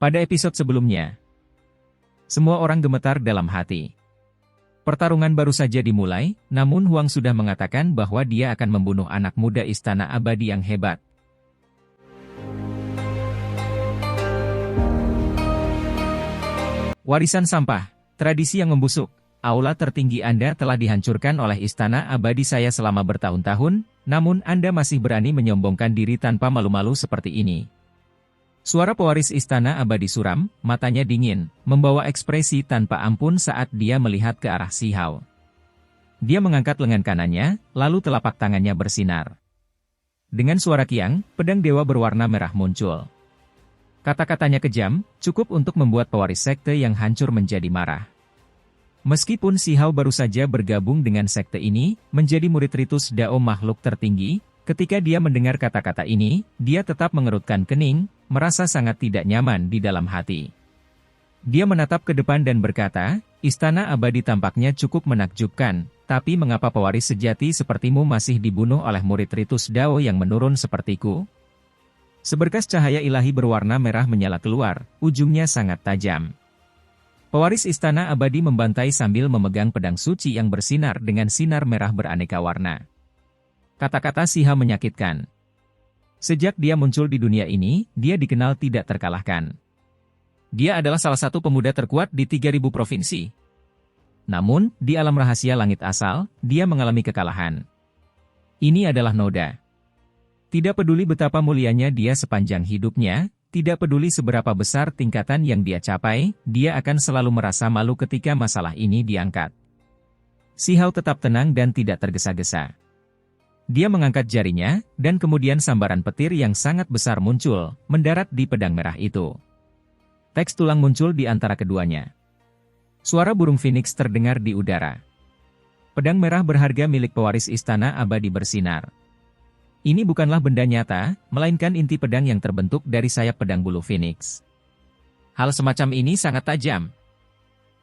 Pada episode sebelumnya, semua orang gemetar dalam hati. Pertarungan baru saja dimulai, namun Huang sudah mengatakan bahwa dia akan membunuh anak muda Istana Abadi yang hebat. Warisan sampah, tradisi yang membusuk. Aula tertinggi Anda telah dihancurkan oleh Istana Abadi saya selama bertahun-tahun, namun Anda masih berani menyombongkan diri tanpa malu-malu seperti ini. Suara pewaris Istana Abadi suram, matanya dingin, membawa ekspresi tanpa ampun saat dia melihat ke arah Si Hao. Dia mengangkat lengan kanannya, lalu telapak tangannya bersinar. Dengan suara kiang, pedang dewa berwarna merah muncul. Kata-katanya kejam, cukup untuk membuat pewaris sekte yang hancur menjadi marah. Meskipun Si Hao baru saja bergabung dengan sekte ini, menjadi murid Ritus Dao makhluk tertinggi, ketika dia mendengar kata-kata ini, dia tetap mengerutkan kening, merasa sangat tidak nyaman di dalam hati. Dia menatap ke depan dan berkata, Istana Abadi tampaknya cukup menakjubkan, tapi mengapa pewaris sejati sepertimu masih dibunuh oleh murid Ritus Dao yang menurun sepertiku? Seberkas cahaya ilahi berwarna merah menyala keluar, ujungnya sangat tajam. Pewaris Istana Abadi membantai sambil memegang pedang suci yang bersinar dengan sinar merah beraneka warna. Kata-kata Si Hao menyakitkan. Sejak dia muncul di dunia ini, dia dikenal tidak terkalahkan. Dia adalah salah satu pemuda terkuat di 3000 provinsi. Namun, di alam rahasia langit asal, dia mengalami kekalahan. Ini adalah noda. Tidak peduli betapa mulianya dia sepanjang hidupnya, tidak peduli seberapa besar tingkatan yang dia capai, dia akan selalu merasa malu ketika masalah ini diangkat. Si Hao tetap tenang dan tidak tergesa-gesa. Dia mengangkat jarinya, dan kemudian sambaran petir yang sangat besar muncul, mendarat di pedang merah itu. Teks tulang muncul di antara keduanya. Suara burung phoenix terdengar di udara. Pedang merah berharga milik pewaris Istana Abadi bersinar. Ini bukanlah benda nyata, melainkan inti pedang yang terbentuk dari sayap pedang bulu phoenix. Hal semacam ini sangat tajam.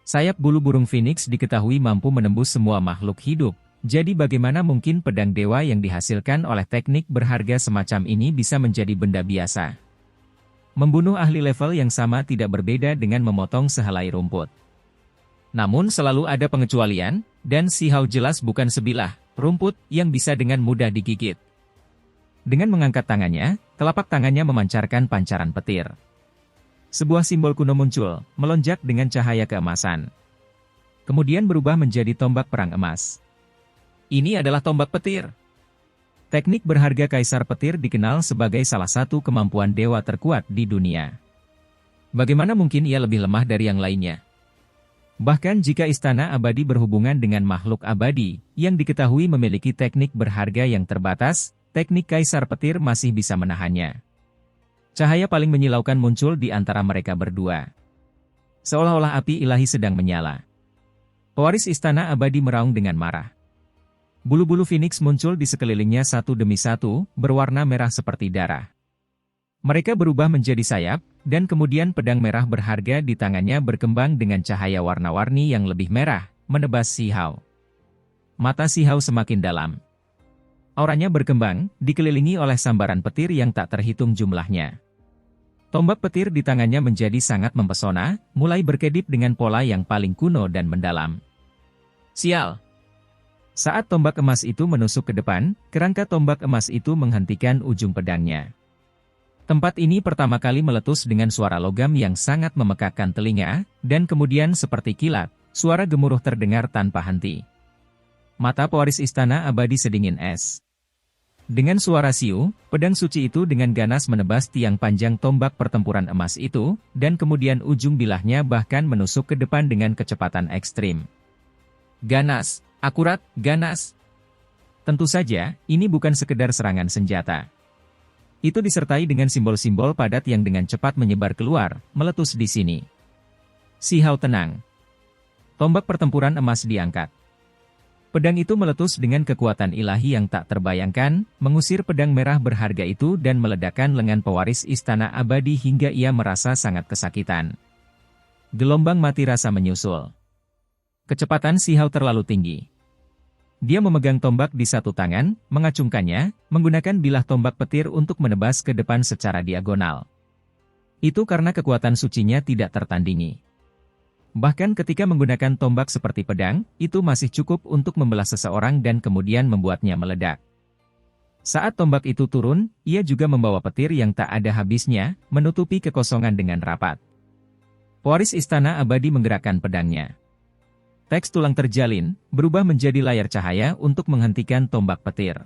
Sayap bulu burung phoenix diketahui mampu menembus semua makhluk hidup. Jadi bagaimana mungkin pedang dewa yang dihasilkan oleh teknik berharga semacam ini bisa menjadi benda biasa? Membunuh ahli level yang sama tidak berbeda dengan memotong sehelai rumput. Namun selalu ada pengecualian, dan Si Hao jelas bukan sebilah rumput yang bisa dengan mudah digigit. Dengan mengangkat tangannya, telapak tangannya memancarkan pancaran petir. Sebuah simbol kuno muncul, melonjak dengan cahaya keemasan. Kemudian berubah menjadi tombak perang emas. Ini adalah tombak petir. Teknik berharga Kaisar Petir dikenal sebagai salah satu kemampuan dewa terkuat di dunia. Bagaimana mungkin ia lebih lemah dari yang lainnya? Bahkan jika Istana Abadi berhubungan dengan makhluk abadi, yang diketahui memiliki teknik berharga yang terbatas, teknik Kaisar Petir masih bisa menahannya. Cahaya paling menyilaukan muncul di antara mereka berdua. Seolah-olah api ilahi sedang menyala. Pewaris Istana Abadi meraung dengan marah. Bulu-bulu phoenix muncul di sekelilingnya satu demi satu, berwarna merah seperti darah. Mereka berubah menjadi sayap, dan kemudian pedang merah berharga di tangannya berkembang dengan cahaya warna-warni yang lebih merah, menebas Si Hao. Mata Si Hao semakin dalam. Auranya berkembang, dikelilingi oleh sambaran petir yang tak terhitung jumlahnya. Tombak petir di tangannya menjadi sangat mempesona, mulai berkedip dengan pola yang paling kuno dan mendalam. Sial! Saat tombak emas itu menusuk ke depan, kerangka tombak emas itu menghentikan ujung pedangnya. Tempat ini pertama kali meletus dengan suara logam yang sangat memekakkan telinga, dan kemudian seperti kilat, suara gemuruh terdengar tanpa henti. Mata pewaris Istana Abadi sedingin es. Dengan suara siu, pedang suci itu dengan ganas menebas tiang panjang tombak pertempuran emas itu, dan kemudian ujung bilahnya bahkan menusuk ke depan dengan kecepatan ekstrim. Ganas! Akurat, ganas. Tentu saja, ini bukan sekedar serangan senjata. Itu disertai dengan simbol-simbol padat yang dengan cepat menyebar keluar, meletus di sini. Si Hao tenang. Tombak pertempuran emas diangkat. Pedang itu meletus dengan kekuatan ilahi yang tak terbayangkan, mengusir pedang merah berharga itu dan meledakkan lengan pewaris Istana Abadi hingga ia merasa sangat kesakitan. Gelombang mati rasa menyusul. Kecepatan Si Hao terlalu tinggi. Dia memegang tombak di satu tangan, mengacungkannya, menggunakan bilah tombak petir untuk menebas ke depan secara diagonal. Itu karena kekuatan sucinya tidak tertandingi. Bahkan ketika menggunakan tombak seperti pedang, itu masih cukup untuk membelah seseorang dan kemudian membuatnya meledak. Saat tombak itu turun, ia juga membawa petir yang tak ada habisnya, menutupi kekosongan dengan rapat. Pewaris Istana Abadi menggerakkan pedangnya. Teks tulang terjalin, berubah menjadi layar cahaya untuk menghentikan tombak petir.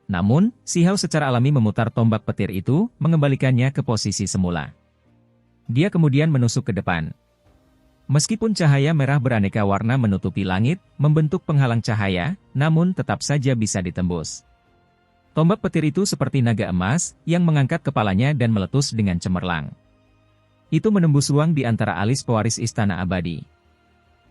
Namun, Si Hao secara alami memutar tombak petir itu, mengembalikannya ke posisi semula. Dia kemudian menusuk ke depan. Meskipun cahaya merah beraneka warna menutupi langit, membentuk penghalang cahaya, namun tetap saja bisa ditembus. Tombak petir itu seperti naga emas, yang mengangkat kepalanya dan meletus dengan cemerlang. Itu menembus ruang di antara alis pewaris Istana Abadi.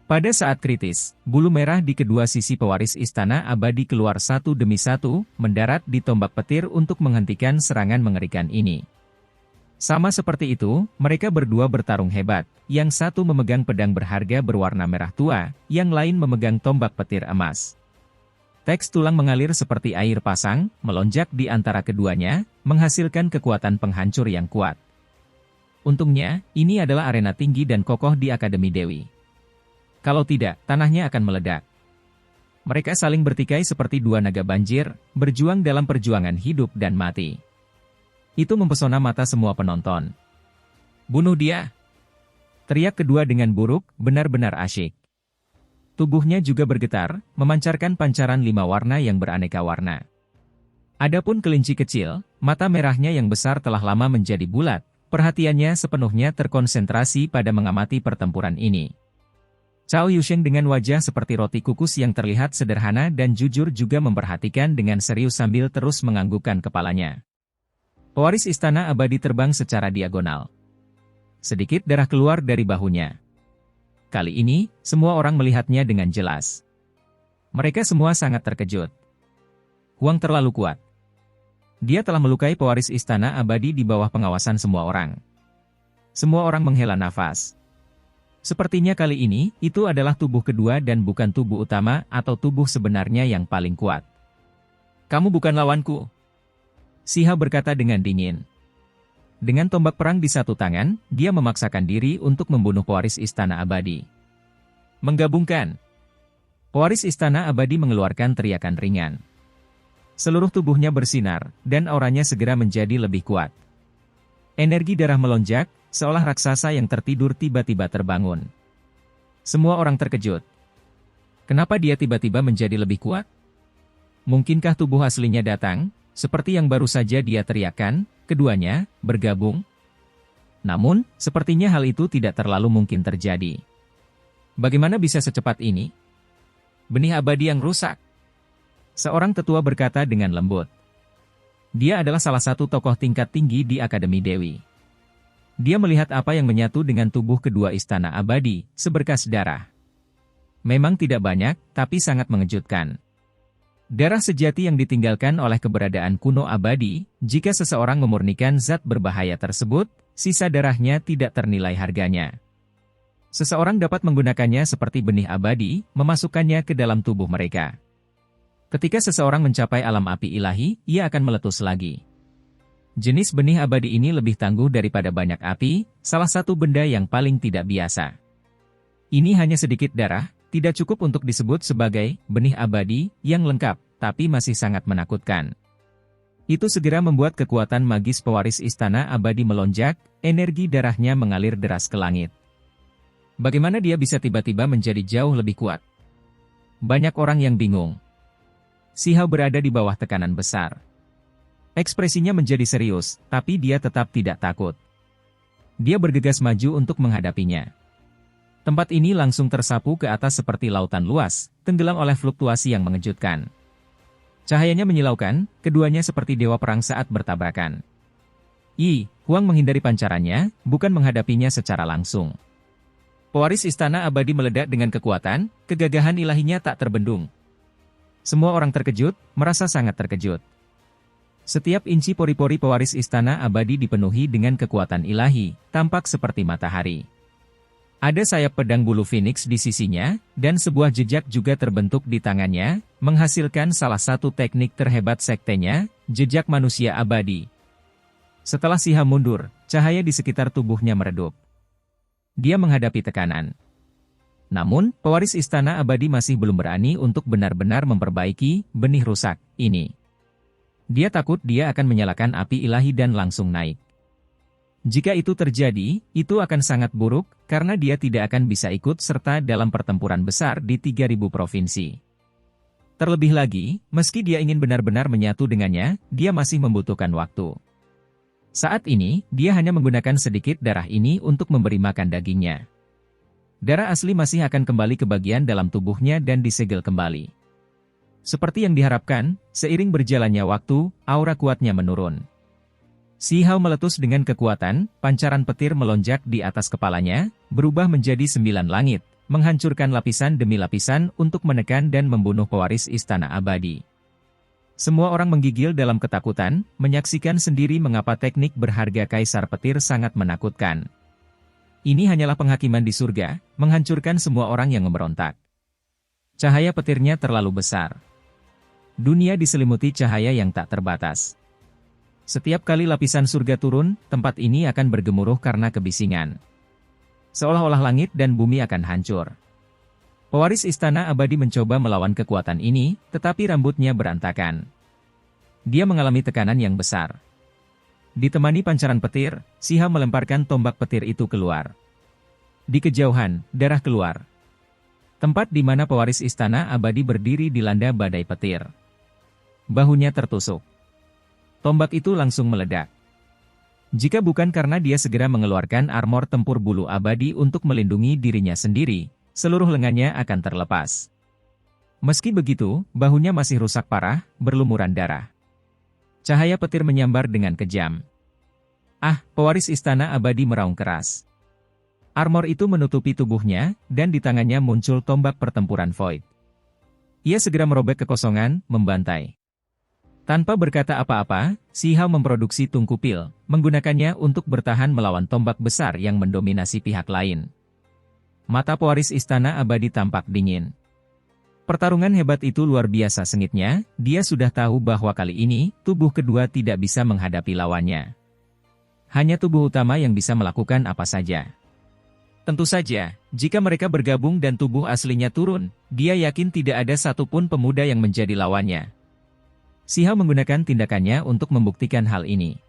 Pada saat kritis, bulu merah di kedua sisi pewaris Istana Abadi keluar satu demi satu, mendarat di tombak petir untuk menghentikan serangan mengerikan ini. Sama seperti itu, mereka berdua bertarung hebat, yang satu memegang pedang berharga berwarna merah tua, yang lain memegang tombak petir emas. Teks tulang mengalir seperti air pasang, melonjak di antara keduanya, menghasilkan kekuatan penghancur yang kuat. Untungnya, ini adalah arena tinggi dan kokoh di Akademi Dewi. Kalau tidak, tanahnya akan meledak. Mereka saling bertikai seperti dua naga banjir, berjuang dalam perjuangan hidup dan mati. Itu mempesona mata semua penonton. "Bunuh dia!" teriak kedua dengan buruk, benar-benar asyik. Tubuhnya juga bergetar, memancarkan pancaran 5 warna yang beraneka warna. Adapun kelinci kecil, mata merahnya yang besar telah lama menjadi bulat, perhatiannya sepenuhnya terkonsentrasi pada mengamati pertempuran ini. Cao Yusheng dengan wajah seperti roti kukus yang terlihat sederhana dan jujur juga memperhatikan dengan serius sambil terus menganggukkan kepalanya. Pewaris Istana Abadi terbang secara diagonal. Sedikit darah keluar dari bahunya. Kali ini, semua orang melihatnya dengan jelas. Mereka semua sangat terkejut. Huang terlalu kuat. Dia telah melukai pewaris Istana Abadi di bawah pengawasan semua orang. Semua orang menghela nafas. Sepertinya kali ini, itu adalah tubuh kedua dan bukan tubuh utama atau tubuh sebenarnya yang paling kuat. "Kamu bukan lawanku," Si Hao berkata dengan dingin. Dengan tombak perang di satu tangan, dia memaksakan diri untuk membunuh pewaris Istana Abadi. "Menggabungkan!" Pewaris Istana Abadi mengeluarkan teriakan ringan. Seluruh tubuhnya bersinar, dan auranya segera menjadi lebih kuat. Energi darah melonjak, seolah raksasa yang tertidur tiba-tiba terbangun. Semua orang terkejut. Kenapa dia tiba-tiba menjadi lebih kuat? Mungkinkah tubuh aslinya datang? Seperti yang baru saja dia teriakkan, keduanya bergabung. Namun, sepertinya hal itu tidak terlalu mungkin terjadi. Bagaimana bisa secepat ini? Benih abadi yang rusak. Seorang tetua berkata dengan lembut. Dia adalah salah satu tokoh tingkat tinggi di Akademi Dewi. Dia melihat apa yang menyatu dengan tubuh kedua Istana Abadi, seberkas darah. Memang tidak banyak, tapi sangat mengejutkan. Darah sejati yang ditinggalkan oleh keberadaan kuno abadi, jika seseorang memurnikan zat berbahaya tersebut, sisa darahnya tidak ternilai harganya. Seseorang dapat menggunakannya seperti benih abadi, memasukkannya ke dalam tubuh mereka. Ketika seseorang mencapai alam api ilahi, ia akan meletus lagi. Jenis benih abadi ini lebih tangguh daripada banyak api, salah satu benda yang paling tidak biasa. Ini hanya sedikit darah, tidak cukup untuk disebut sebagai benih abadi yang lengkap, tapi masih sangat menakutkan. Itu segera membuat kekuatan magis pewaris Istana Abadi melonjak, energi darahnya mengalir deras ke langit. Bagaimana dia bisa tiba-tiba menjadi jauh lebih kuat? Banyak orang yang bingung. Si Hao berada di bawah tekanan besar. Ekspresinya menjadi serius, tapi dia tetap tidak takut. Dia bergegas maju untuk menghadapinya. Tempat ini langsung tersapu ke atas seperti lautan luas, tenggelam oleh fluktuasi yang mengejutkan. Cahayanya menyilaukan, keduanya seperti dewa perang saat bertabrakan. Huang menghindari pancarannya, bukan menghadapinya secara langsung. Pewaris Istana Abadi meledak dengan kekuatan, kegagahan ilahinya tak terbendung. Semua orang terkejut, merasa sangat terkejut. Setiap inci pori-pori pewaris Istana Abadi dipenuhi dengan kekuatan ilahi, tampak seperti matahari. Ada sayap pedang bulu Phoenix di sisinya, dan sebuah jejak juga terbentuk di tangannya, menghasilkan salah satu teknik terhebat sektenya, jejak manusia abadi. Setelah Si Hao mundur, cahaya di sekitar tubuhnya meredup. Dia menghadapi tekanan. Namun, pewaris Istana Abadi masih belum berani untuk benar-benar memperbaiki benih rusak ini. Dia takut dia akan menyalakan api ilahi dan langsung naik. Jika itu terjadi, itu akan sangat buruk, karena dia tidak akan bisa ikut serta dalam pertempuran besar di 3.000 provinsi. Terlebih lagi, meski dia ingin benar-benar menyatu dengannya, dia masih membutuhkan waktu. Saat ini, dia hanya menggunakan sedikit darah ini untuk memberi makan dagingnya. Darah asli masih akan kembali ke bagian dalam tubuhnya dan disegel kembali. Seperti yang diharapkan, seiring berjalannya waktu, aura kuatnya menurun. Si Hao meletus dengan kekuatan, pancaran petir melonjak di atas kepalanya, berubah menjadi 9 langit, menghancurkan lapisan demi lapisan untuk menekan dan membunuh pewaris Istana Abadi. Semua orang menggigil dalam ketakutan, menyaksikan sendiri mengapa teknik berharga Kaisar Petir sangat menakutkan. Ini hanyalah penghakiman di surga, menghancurkan semua orang yang memberontak. Cahaya petirnya terlalu besar. Dunia diselimuti cahaya yang tak terbatas. Setiap kali lapisan surga turun, tempat ini akan bergemuruh karena kebisingan. Seolah-olah langit dan bumi akan hancur. Pewaris Istana Abadi mencoba melawan kekuatan ini, tetapi rambutnya berantakan. Dia mengalami tekanan yang besar. Ditemani pancaran petir, Si Hao melemparkan tombak petir itu keluar. Di kejauhan, darah keluar. Tempat di mana pewaris Istana Abadi berdiri dilanda badai petir. Bahunya tertusuk. Tombak itu langsung meledak. Jika bukan karena dia segera mengeluarkan armor tempur bulu abadi untuk melindungi dirinya sendiri, seluruh lengannya akan terlepas. Meski begitu, bahunya masih rusak parah, berlumuran darah. Cahaya petir menyambar dengan kejam. Ah, pewaris Istana Abadi meraung keras. Armor itu menutupi tubuhnya, dan di tangannya muncul tombak pertempuran Void. Ia segera merobek kekosongan, membantai. Tanpa berkata apa-apa, Si Hao memproduksi tungkupil, menggunakannya untuk bertahan melawan tombak besar yang mendominasi pihak lain. Mata pewaris Istana Abadi tampak dingin. Pertarungan hebat itu luar biasa sengitnya, dia sudah tahu bahwa kali ini, tubuh kedua tidak bisa menghadapi lawannya. Hanya tubuh utama yang bisa melakukan apa saja. Tentu saja, jika mereka bergabung dan tubuh aslinya turun, dia yakin tidak ada satupun pemuda yang menjadi lawannya. Si Hao menggunakan tindakannya untuk membuktikan hal ini.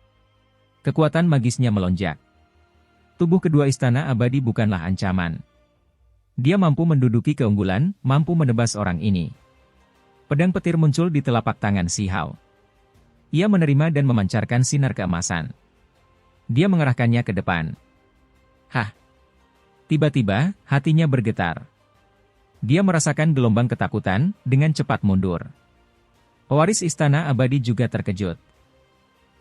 Kekuatan magisnya melonjak. Tubuh kedua Istana Abadi bukanlah ancaman. Dia mampu menduduki keunggulan, mampu menebas orang ini. Pedang petir muncul di telapak tangan Si Hao. Ia menerima dan memancarkan sinar keemasan. Dia mengarahkannya ke depan. Hah! Tiba-tiba, hatinya bergetar. Dia merasakan gelombang ketakutan, dengan cepat mundur. Pewaris Istana Abadi juga terkejut.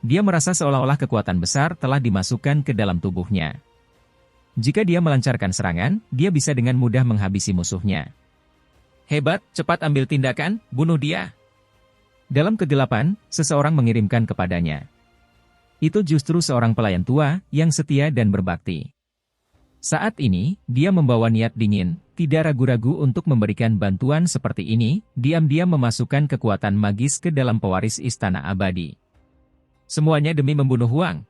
Dia merasa seolah-olah kekuatan besar telah dimasukkan ke dalam tubuhnya. Jika dia melancarkan serangan, dia bisa dengan mudah menghabisi musuhnya. Hebat, cepat ambil tindakan, bunuh dia. Dalam kegelapan, seseorang mengirimkan kepadanya. Itu justru seorang pelayan tua, yang setia dan berbakti. Saat ini, dia membawa niat dingin, tidak ragu-ragu untuk memberikan bantuan seperti ini, diam-diam memasukkan kekuatan magis ke dalam pewaris Istana Abadi. Semuanya demi membunuh Huang.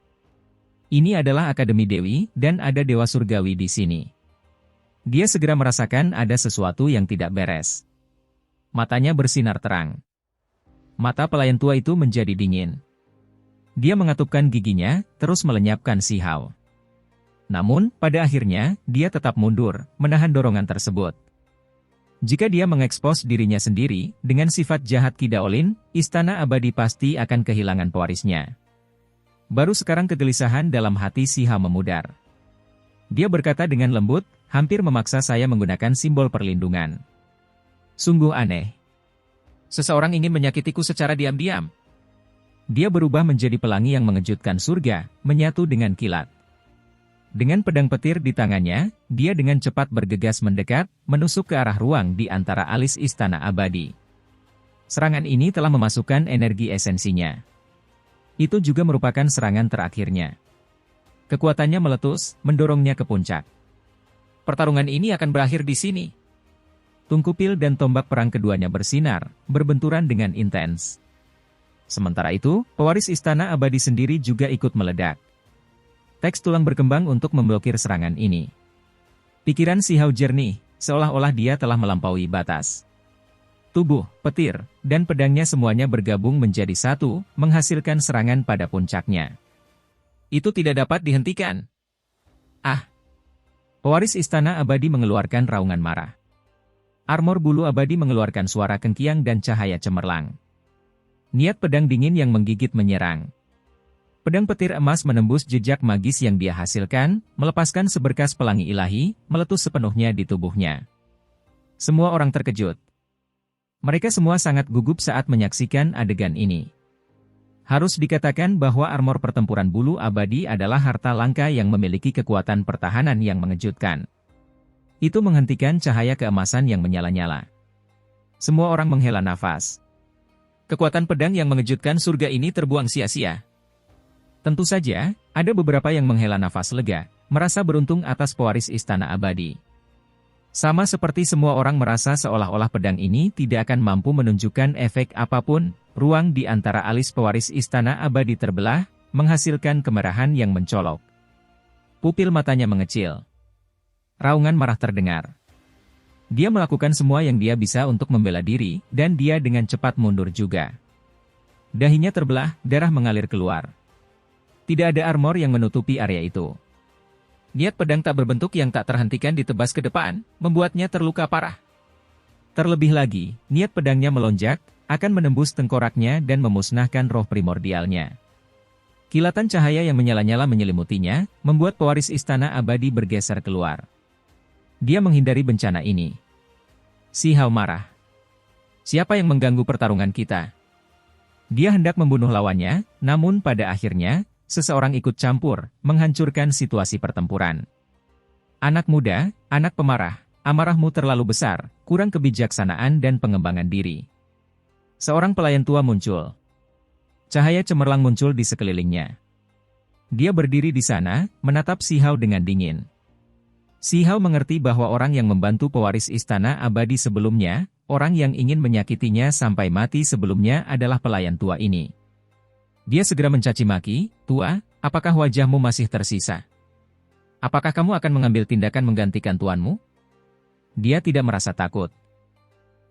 Ini adalah Akademi Dewi, dan ada Dewa Surgawi di sini. Dia segera merasakan ada sesuatu yang tidak beres. Matanya bersinar terang. Mata pelayan tua itu menjadi dingin. Dia mengatupkan giginya, terus melenyapkan Si Hao. Namun, pada akhirnya, dia tetap mundur, menahan dorongan tersebut. Jika dia mengekspos dirinya sendiri, dengan sifat jahat Ki Daolin, Istana Abadi pasti akan kehilangan pewarisnya. Baru sekarang kegelisahan dalam hati Si Hao memudar. Dia berkata dengan lembut, hampir memaksa saya menggunakan simbol perlindungan. Sungguh aneh. Seseorang ingin menyakitiku secara diam-diam. Dia berubah menjadi pelangi yang mengejutkan surga, menyatu dengan kilat. Dengan pedang petir di tangannya, dia dengan cepat bergegas mendekat, menusuk ke arah ruang di antara alis Istana Abadi. Serangan ini telah memasukkan energi esensinya. Itu juga merupakan serangan terakhirnya. Kekuatannya meletus, mendorongnya ke puncak. Pertarungan ini akan berakhir di sini. Tungkupil dan tombak perang keduanya bersinar, berbenturan dengan intens. Sementara itu, pewaris Istana Abadi sendiri juga ikut meledak. Teks tulang berkembang untuk memblokir serangan ini. Pikiran Si Hao jernih, seolah-olah dia telah melampaui batas. Tubuh, petir, dan pedangnya semuanya bergabung menjadi satu, menghasilkan serangan pada puncaknya. Itu tidak dapat dihentikan. Ah! Pewaris Istana Abadi mengeluarkan raungan marah. Armor bulu abadi mengeluarkan suara kengkiang dan cahaya cemerlang. Niat pedang dingin yang menggigit menyerang. Pedang petir emas menembus jejak magis yang dia hasilkan, melepaskan seberkas pelangi ilahi, meletus sepenuhnya di tubuhnya. Semua orang terkejut. Mereka semua sangat gugup saat menyaksikan adegan ini. Harus dikatakan bahwa armor pertempuran bulu abadi adalah harta langka yang memiliki kekuatan pertahanan yang mengejutkan. Itu menghentikan cahaya keemasan yang menyala-nyala. Semua orang menghela nafas. Kekuatan pedang yang mengejutkan surga ini terbuang sia-sia. Tentu saja, ada beberapa yang menghela nafas lega, merasa beruntung atas pewaris Istana Abadi. Sama seperti semua orang merasa seolah-olah pedang ini tidak akan mampu menunjukkan efek apapun, ruang di antara alis pewaris Istana Abadi terbelah, menghasilkan kemerahan yang mencolok. Pupil matanya mengecil. Raungan marah terdengar. Dia melakukan semua yang dia bisa untuk membela diri, dan dia dengan cepat mundur juga. Dahinya terbelah, darah mengalir keluar. Tidak ada armor yang menutupi area itu. Niat pedang tak berbentuk yang tak terhentikan ditebas ke depan, membuatnya terluka parah. Terlebih lagi, niat pedangnya melonjak, akan menembus tengkoraknya dan memusnahkan roh primordialnya. Kilatan cahaya yang menyala-nyala menyelimutinya, membuat pewaris Istana Abadi bergeser keluar. Dia menghindari bencana ini. Si Hao marah. Siapa yang mengganggu pertarungan kita? Dia hendak membunuh lawannya, namun pada akhirnya, seseorang ikut campur, menghancurkan situasi pertempuran. Anak muda, anak pemarah, amarahmu terlalu besar, kurang kebijaksanaan dan pengembangan diri. Seorang pelayan tua muncul. Cahaya cemerlang muncul di sekelilingnya. Dia berdiri di sana, menatap Si Hao dengan dingin. Si Hao mengerti bahwa orang yang membantu pewaris Istana Abadi sebelumnya, orang yang ingin menyakitinya sampai mati sebelumnya adalah pelayan tua ini. Dia segera mencaci maki, "Tua, apakah wajahmu masih tersisa? Apakah kamu akan mengambil tindakan menggantikan tuanmu?" Dia tidak merasa takut.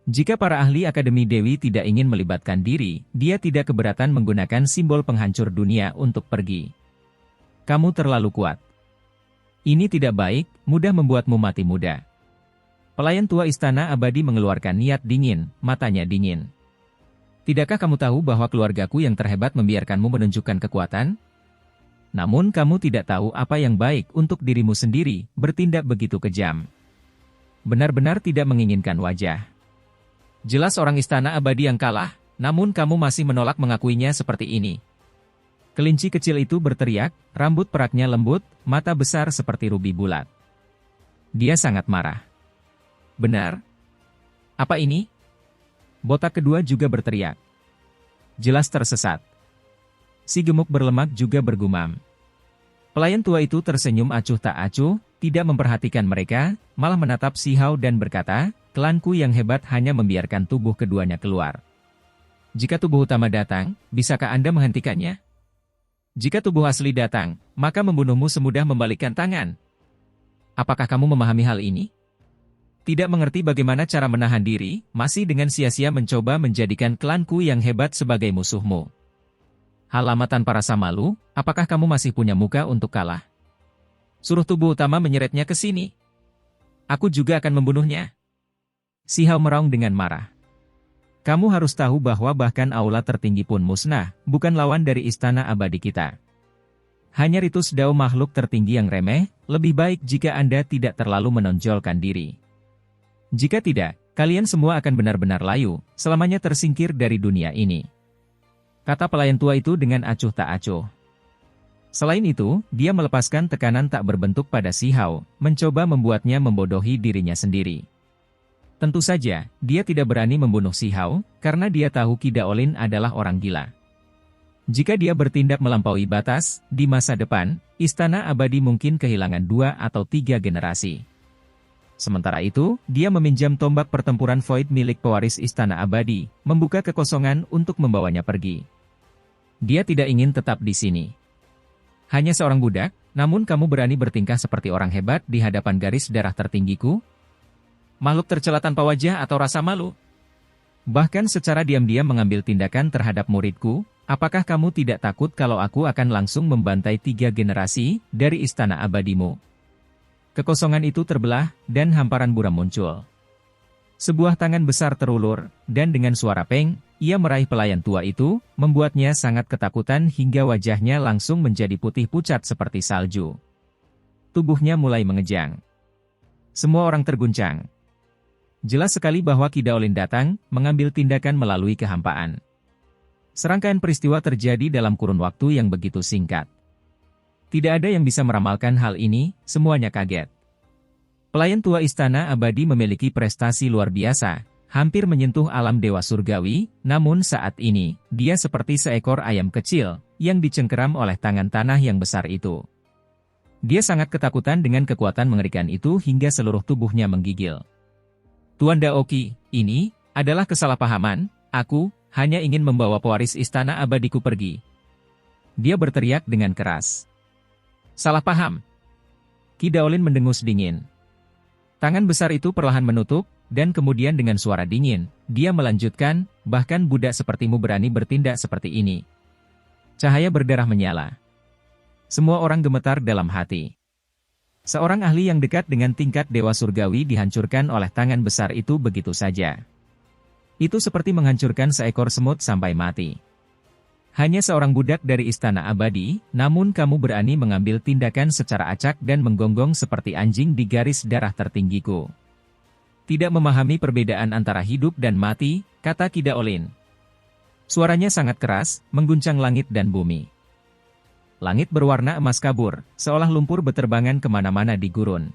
Jika para ahli Akademi Dewi tidak ingin melibatkan diri, dia tidak keberatan menggunakan simbol penghancur dunia untuk pergi. Kamu terlalu kuat. Ini tidak baik, mudah membuatmu mati muda. Pelayan tua Istana Abadi mengeluarkan niat dingin, matanya dingin. Tidakkah kamu tahu bahwa keluargaku yang terhebat membiarkanmu menunjukkan kekuatan? Namun kamu tidak tahu apa yang baik untuk dirimu sendiri, bertindak begitu kejam. Benar-benar tidak menginginkan wajah. Jelas orang Istana Abadi yang kalah, namun kamu masih menolak mengakuinya seperti ini. Kelinci kecil itu berteriak, rambut peraknya lembut, mata besar seperti rubi bulat. Dia sangat marah. Benar? Apa ini? Botak kedua juga berteriak. Jelas tersesat. Si gemuk berlemak juga bergumam. Pelayan tua itu tersenyum acuh tak acuh, tidak memperhatikan mereka, malah menatap Si Hao dan berkata, "Klanku yang hebat hanya membiarkan tubuh keduanya keluar. Jika tubuh utama datang, bisakah Anda menghentikannya? Jika tubuh asli datang, maka membunuhmu semudah membalikkan tangan. Apakah kamu memahami hal ini? Tidak mengerti bagaimana cara menahan diri, masih dengan sia-sia mencoba menjadikan klanku yang hebat sebagai musuhmu. Halaman tanpa rasa malu, apakah kamu masih punya muka untuk kalah? Suruh tubuh utama menyeretnya ke sini. Aku juga akan membunuhnya." Si Hao meraung dengan marah. Kamu harus tahu bahwa bahkan aula tertinggi pun musnah, bukan lawan dari Istana Abadi kita. Hanya ritus dao makhluk tertinggi yang remeh, lebih baik jika Anda tidak terlalu menonjolkan diri. Jika tidak, kalian semua akan benar-benar layu, selamanya tersingkir dari dunia ini. Kata pelayan tua itu dengan acuh tak acuh. Selain itu, dia melepaskan tekanan tak berbentuk pada Si Hao, mencoba membuatnya membodohi dirinya sendiri. Tentu saja, dia tidak berani membunuh Si Hao, karena dia tahu Qi Daolin adalah orang gila. Jika dia bertindak melampaui batas, di masa depan, Istana Abadi mungkin kehilangan 2 atau 3 generasi. Sementara itu, dia meminjam tombak pertempuran Void milik pewaris Istana Abadi, membuka kekosongan untuk membawanya pergi. Dia tidak ingin tetap di sini. Hanya seorang budak, Namun kamu berani bertingkah seperti orang hebat di hadapan garis darah tertinggiku? Makhluk tercela tanpa wajah atau rasa malu? Bahkan secara diam-diam mengambil tindakan terhadap muridku, apakah kamu tidak takut kalau aku akan langsung membantai 3 generasi dari istana abadimu? Kekosongan itu terbelah, dan hamparan buram muncul. Sebuah tangan besar terulur, dan dengan suara peng, ia meraih pelayan tua itu, membuatnya sangat ketakutan hingga wajahnya langsung menjadi putih pucat seperti salju. Tubuhnya mulai mengejang. Semua orang terguncang. Jelas sekali bahwa Ki Daolin datang, mengambil tindakan melalui kehampaan. Serangkaian peristiwa terjadi dalam kurun waktu yang begitu singkat. Tidak ada yang bisa meramalkan hal ini, semuanya kaget. Pelayan tua Istana Abadi memiliki prestasi luar biasa, hampir menyentuh alam dewa surgawi, namun saat ini, dia seperti seekor ayam kecil, yang dicengkeram oleh tangan tanah yang besar itu. Dia sangat ketakutan dengan kekuatan mengerikan itu hingga seluruh tubuhnya menggigil. Tuan Daoki, ini adalah kesalahpahaman, aku hanya ingin membawa pewaris Istana Abadiku pergi. Dia berteriak dengan keras. Salah paham. Ki Daolin mendengus dingin. Tangan besar itu perlahan menutup, dan kemudian dengan suara dingin, dia melanjutkan, bahkan budak sepertimu berani bertindak seperti ini. Cahaya berdarah menyala. Semua orang gemetar dalam hati. Seorang ahli yang dekat dengan tingkat dewa surgawi dihancurkan oleh tangan besar itu begitu saja. Itu seperti menghancurkan seekor semut sampai mati. Hanya seorang budak dari Istana Abadi, namun kamu berani mengambil tindakan secara acak dan menggonggong seperti anjing di garis darah tertinggiku. Tidak memahami perbedaan antara hidup dan mati, kata Ki Daolin. Suaranya sangat keras, mengguncang langit dan bumi. Langit berwarna emas kabur, seolah lumpur beterbangan kemana-mana di gurun.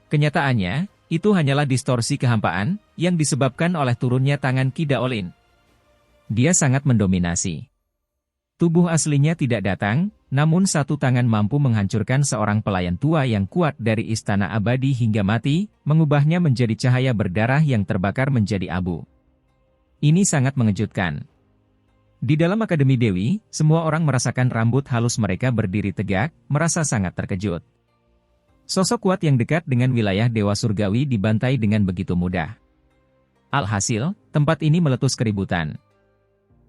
Kenyataannya, itu hanyalah distorsi kehampaan, yang disebabkan oleh turunnya tangan Ki Daolin. Dia sangat mendominasi. Tubuh aslinya tidak datang, namun satu tangan mampu menghancurkan seorang pelayan tua yang kuat dari Istana Abadi hingga mati, mengubahnya menjadi cahaya berdarah yang terbakar menjadi abu. Ini sangat mengejutkan. Di dalam Akademi Dewi, semua orang merasakan rambut halus mereka berdiri tegak, merasa sangat terkejut. Sosok kuat yang dekat dengan wilayah Dewa Surgawi dibantai dengan begitu mudah. Alhasil, tempat ini meletus keributan.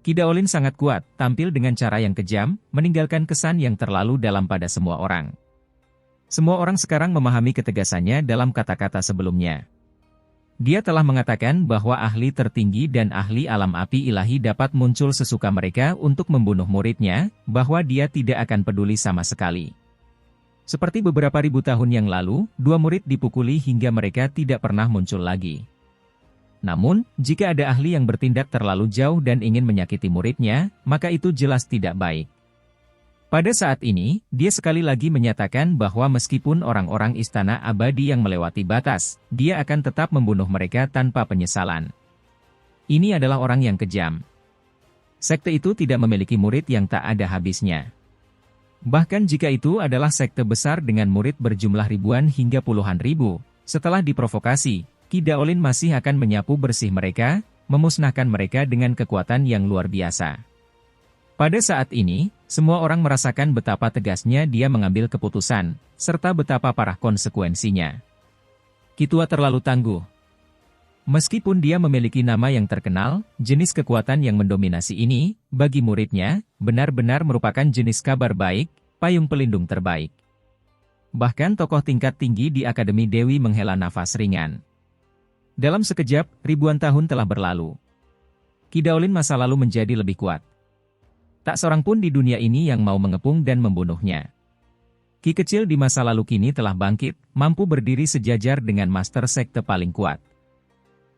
Ki Daolin sangat kuat, tampil dengan cara yang kejam, meninggalkan kesan yang terlalu dalam pada semua orang. Semua orang sekarang memahami ketegasannya dalam kata-kata sebelumnya. Dia telah mengatakan bahwa ahli tertinggi dan ahli alam api ilahi dapat muncul sesuka mereka untuk membunuh muridnya, bahwa dia tidak akan peduli sama sekali. Seperti beberapa ribu tahun yang lalu, 2 murid dipukuli hingga mereka tidak pernah muncul lagi. Namun, jika ada ahli yang bertindak terlalu jauh dan ingin menyakiti muridnya, maka itu jelas tidak baik. Pada saat ini, dia sekali lagi menyatakan bahwa meskipun orang-orang Istana Abadi yang melewati batas, dia akan tetap membunuh mereka tanpa penyesalan. Ini adalah orang yang kejam. Sekte itu tidak memiliki murid yang tak ada habisnya. Bahkan jika itu adalah sekte besar dengan murid berjumlah ribuan hingga puluhan ribu, setelah diprovokasi, Ki Daolin masih akan menyapu bersih mereka, memusnahkan mereka dengan kekuatan yang luar biasa. Pada saat ini, semua orang merasakan betapa tegasnya dia mengambil keputusan, serta betapa parah konsekuensinya. Ki Tua terlalu tangguh. Meskipun dia memiliki nama yang terkenal, jenis kekuatan yang mendominasi ini, bagi muridnya, benar-benar merupakan jenis kabar baik, payung pelindung terbaik. Bahkan tokoh tingkat tinggi di Akademi Dewi menghela nafas ringan. Dalam sekejap, ribuan tahun telah berlalu. Ki Daolin masa lalu menjadi lebih kuat. Tak seorang pun di dunia ini yang mau mengepung dan membunuhnya. Ki kecil di masa lalu kini telah bangkit, mampu berdiri sejajar dengan master sekte paling kuat.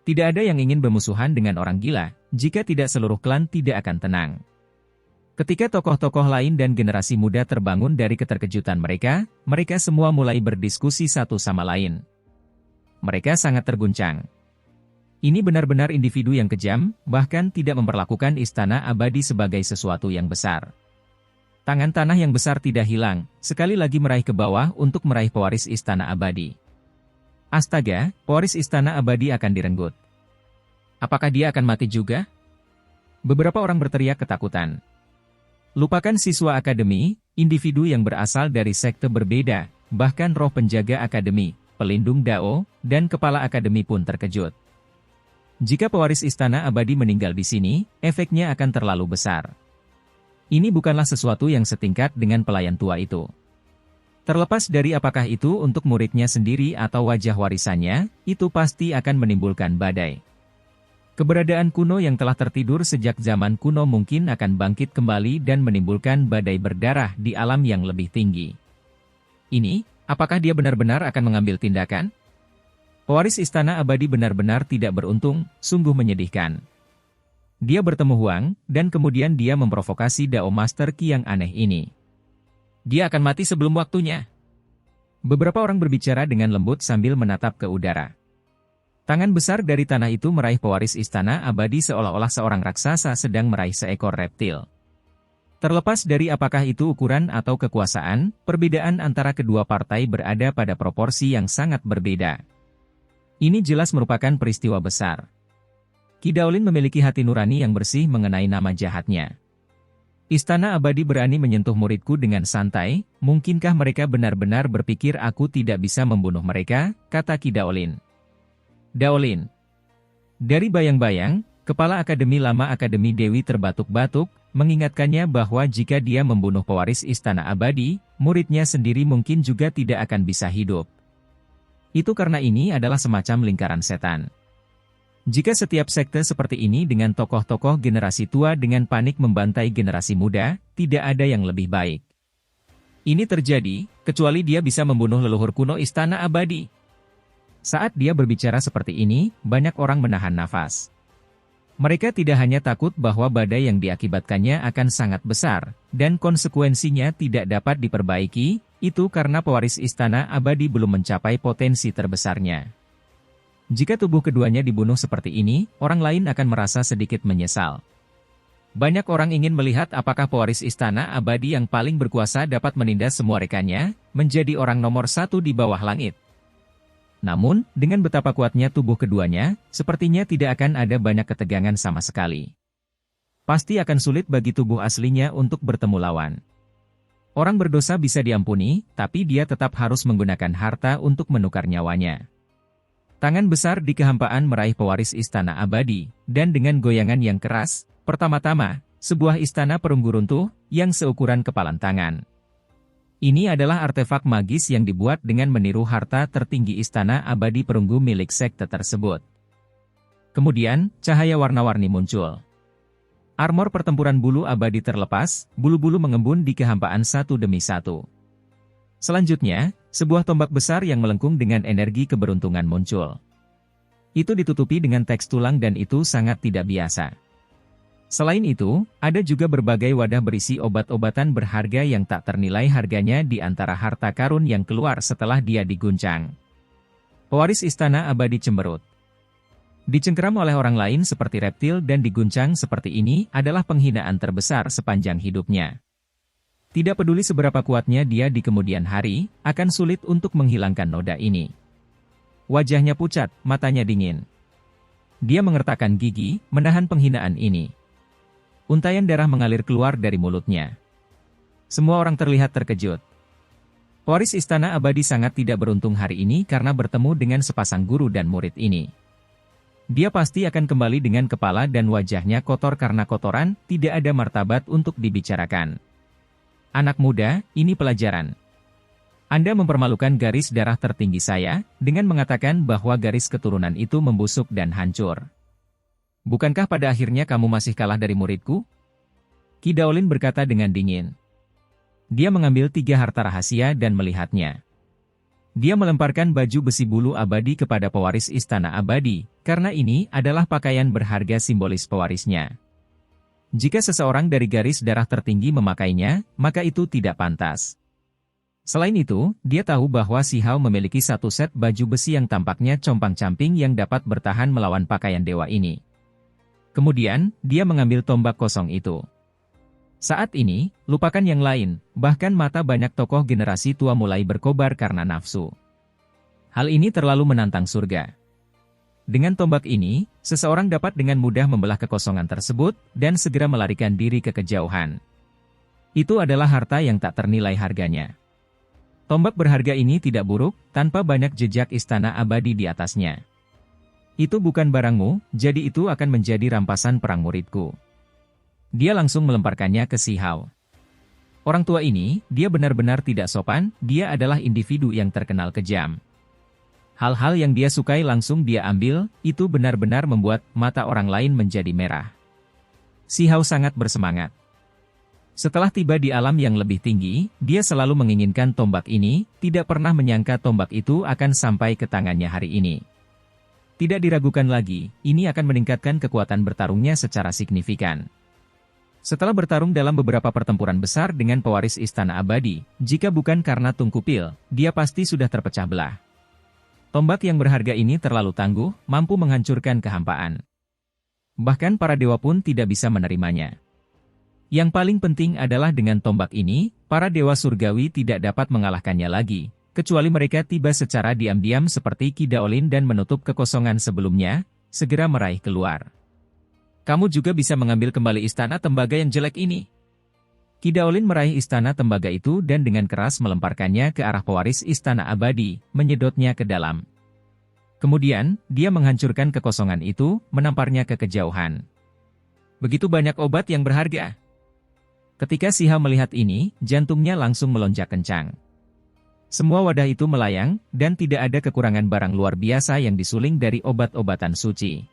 Tidak ada yang ingin bermusuhan dengan orang gila, jika tidak seluruh klan tidak akan tenang. Ketika tokoh-tokoh lain dan generasi muda terbangun dari keterkejutan mereka, mereka semua mulai berdiskusi satu sama lain. Mereka sangat terguncang. Ini benar-benar individu yang kejam, bahkan tidak memperlakukan Istana Abadi sebagai sesuatu yang besar. Tangan tanah yang besar tidak hilang, sekali lagi meraih ke bawah untuk meraih pewaris Istana Abadi. Astaga, pewaris Istana Abadi akan direnggut. Apakah dia akan mati juga? Beberapa orang berteriak ketakutan. Lupakan siswa akademi, individu yang berasal dari sekte berbeda, bahkan roh penjaga akademi, pelindung Dao, dan kepala akademi pun terkejut. Jika pewaris istana abadi meninggal di sini, efeknya akan terlalu besar. Ini bukanlah sesuatu yang setingkat dengan pelayan tua itu. Terlepas dari apakah itu untuk muridnya sendiri atau wajah warisannya, itu pasti akan menimbulkan badai. Keberadaan kuno yang telah tertidur sejak zaman kuno mungkin akan bangkit kembali dan menimbulkan badai berdarah di alam yang lebih tinggi. Ini, apakah dia benar-benar akan mengambil tindakan? Pewaris istana abadi benar-benar tidak beruntung, sungguh menyedihkan. Dia bertemu Huang, dan kemudian dia memprovokasi Dao Master Qi yang aneh ini. Dia akan mati sebelum waktunya. Beberapa orang berbicara dengan lembut sambil menatap ke udara. Tangan besar dari tanah itu meraih pewaris istana abadi seolah-olah seorang raksasa sedang meraih seekor reptil. Terlepas dari apakah itu ukuran atau kekuasaan, perbedaan antara kedua partai berada pada proporsi yang sangat berbeda. Ini jelas merupakan peristiwa besar. Qi Daolin memiliki hati nurani yang bersih mengenai nama jahatnya. Istana abadi berani menyentuh muridku dengan santai, mungkinkah mereka benar-benar berpikir aku tidak bisa membunuh mereka, kata Qi Daolin. Daolin. Dari bayang-bayang, kepala Akademi Lama Akademi Dewi terbatuk-batuk, mengingatkannya bahwa jika dia membunuh pewaris istana abadi, muridnya sendiri mungkin juga tidak akan bisa hidup. Itu karena ini adalah semacam lingkaran setan. Jika setiap sekte seperti ini dengan tokoh-tokoh generasi tua dengan panik membantai generasi muda, tidak ada yang lebih baik. Ini terjadi, kecuali dia bisa membunuh leluhur kuno istana abadi. Saat dia berbicara seperti ini, banyak orang menahan nafas. Mereka tidak hanya takut bahwa badai yang diakibatkannya akan sangat besar, dan konsekuensinya tidak dapat diperbaiki, itu karena pewaris istana abadi belum mencapai potensi terbesarnya. Jika tubuh keduanya dibunuh seperti ini, orang lain akan merasa sedikit menyesal. Banyak orang ingin melihat apakah pewaris istana abadi yang paling berkuasa dapat menindas semua rekannya, menjadi orang nomor satu di bawah langit. Namun, dengan betapa kuatnya tubuh keduanya, sepertinya tidak akan ada banyak ketegangan sama sekali. Pasti akan sulit bagi tubuh aslinya untuk bertemu lawan. Orang berdosa bisa diampuni, tapi dia tetap harus menggunakan harta untuk menukar nyawanya. Tangan besar di kehampaan meraih pewaris istana abadi, dan dengan goyangan yang keras, pertama-tama, sebuah istana perunggu runtuh, yang seukuran kepalan tangan. Ini adalah artefak magis yang dibuat dengan meniru harta tertinggi istana abadi perunggu milik sekte tersebut. Kemudian, cahaya warna-warni muncul. Armor pertempuran bulu abadi terlepas, bulu-bulu mengembun di kehampaan satu demi satu. Selanjutnya, sebuah tombak besar yang melengkung dengan energi keberuntungan muncul. Itu ditutupi dengan teks tulang dan itu sangat tidak biasa. Selain itu, ada juga berbagai wadah berisi obat-obatan berharga yang tak ternilai harganya di antara harta karun yang keluar setelah dia diguncang. Pewaris istana abadi cemberut. Dicengkeram oleh orang lain seperti reptil dan diguncang seperti ini adalah penghinaan terbesar sepanjang hidupnya. Tidak peduli seberapa kuatnya dia di kemudian hari, akan sulit untuk menghilangkan noda ini. Wajahnya pucat, matanya dingin. Dia mengertakkan gigi, menahan penghinaan ini. Untaian darah mengalir keluar dari mulutnya. Semua orang terlihat terkejut. Pewaris istana abadi sangat tidak beruntung hari ini karena bertemu dengan sepasang guru dan murid ini. Dia pasti akan kembali dengan kepala dan wajahnya kotor karena kotoran, tidak ada martabat untuk dibicarakan. Anak muda, ini pelajaran. Anda mempermalukan garis darah tertinggi saya, dengan mengatakan bahwa garis keturunan itu membusuk dan hancur. Bukankah pada akhirnya kamu masih kalah dari muridku? Qi Daolin berkata dengan dingin. Dia mengambil 3 harta rahasia dan melihatnya. Dia melemparkan baju besi bulu abadi kepada pewaris istana abadi, karena ini adalah pakaian berharga simbolis pewarisnya. Jika seseorang dari garis darah tertinggi memakainya, maka itu tidak pantas. Selain itu, dia tahu bahwa Si Hao memiliki satu set baju besi yang tampaknya compang-camping yang dapat bertahan melawan pakaian dewa ini. Kemudian, dia mengambil tombak kosong itu. Saat ini, lupakan yang lain, bahkan mata banyak tokoh generasi tua mulai berkobar karena nafsu. Hal ini terlalu menantang surga. Dengan tombak ini, seseorang dapat dengan mudah membelah kekosongan tersebut, dan segera melarikan diri ke kejauhan. Itu adalah harta yang tak ternilai harganya. Tombak berharga ini tidak buruk, tanpa banyak jejak istana abadi di atasnya. Itu bukan barangmu, jadi itu akan menjadi rampasan perang muridku. Dia langsung melemparkannya ke Si Hao. Orang tua ini, dia benar-benar tidak sopan, dia adalah individu yang terkenal kejam. Hal-hal yang dia sukai langsung dia ambil, itu benar-benar membuat mata orang lain menjadi merah. Si Hao sangat bersemangat. Setelah tiba di alam yang lebih tinggi, dia selalu menginginkan tombak ini, tidak pernah menyangka tombak itu akan sampai ke tangannya hari ini. Tidak diragukan lagi, ini akan meningkatkan kekuatan bertarungnya secara signifikan. Setelah bertarung dalam beberapa pertempuran besar dengan pewaris Istana Abadi, jika bukan karena Tungkupil, dia pasti sudah terpecah belah. Tombak yang berharga ini terlalu tangguh, mampu menghancurkan kehampaan. Bahkan para dewa pun tidak bisa menerimanya. Yang paling penting adalah dengan tombak ini, para dewa surgawi tidak dapat mengalahkannya lagi, kecuali mereka tiba secara diam-diam seperti Ki Daolin dan menutup kekosongan sebelumnya, segera meraih keluar. Kamu juga bisa mengambil kembali istana tembaga yang jelek ini. Ki Daolin meraih istana tembaga itu dan dengan keras melemparkannya ke arah pewaris Istana Abadi, menyedotnya ke dalam. Kemudian, dia menghancurkan kekosongan itu, menamparnya ke kejauhan. Begitu banyak obat yang berharga. Ketika Si Hao melihat ini, jantungnya langsung melonjak kencang. Semua wadah itu melayang, dan tidak ada kekurangan barang luar biasa yang disuling dari obat-obatan suci.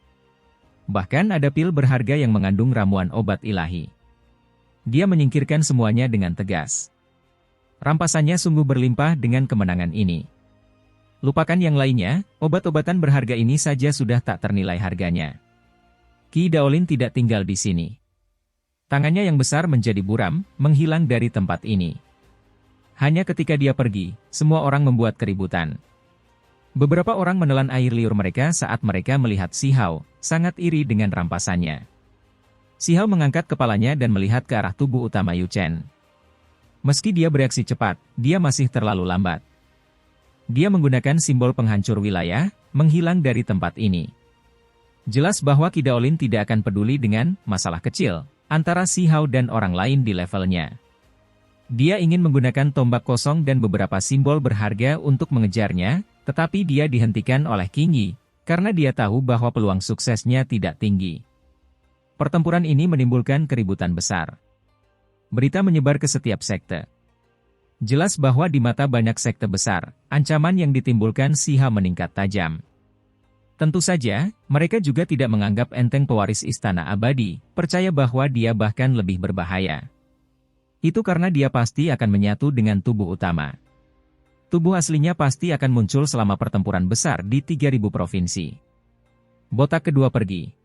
Bahkan ada pil berharga yang mengandung ramuan obat ilahi. Dia menyingkirkan semuanya dengan tegas. Rampasannya sungguh berlimpah dengan kemenangan ini. Lupakan yang lainnya, obat-obatan berharga ini saja sudah tak ternilai harganya. Ki Daolin tidak tinggal di sini. Tangannya yang besar menjadi buram, menghilang dari tempat ini. Hanya ketika dia pergi, semua orang membuat keributan. Beberapa orang menelan air liur mereka saat mereka melihat Si Hao, sangat iri dengan rampasannya. Si Hao mengangkat kepalanya dan melihat ke arah tubuh utama Yu Chen. Meski dia bereaksi cepat, dia masih terlalu lambat. Dia menggunakan simbol penghancur wilayah, menghilang dari tempat ini. Jelas bahwa Ki Daolin tidak akan peduli dengan masalah kecil antara Si Hao dan orang lain di levelnya. Dia ingin menggunakan tombak kosong dan beberapa simbol berharga untuk mengejarnya, tetapi dia dihentikan oleh Qing Yi, karena dia tahu bahwa peluang suksesnya tidak tinggi. Pertempuran ini menimbulkan keributan besar. Berita menyebar ke setiap sekte. Jelas bahwa di mata banyak sekte besar, ancaman yang ditimbulkan Si Hao meningkat tajam. Tentu saja, mereka juga tidak menganggap enteng pewaris Istana Abadi, percaya bahwa dia bahkan lebih berbahaya. Itu karena dia pasti akan menyatu dengan tubuh utama. Tubuh aslinya pasti akan muncul selama pertempuran besar di 3000 provinsi. Botak kedua pergi.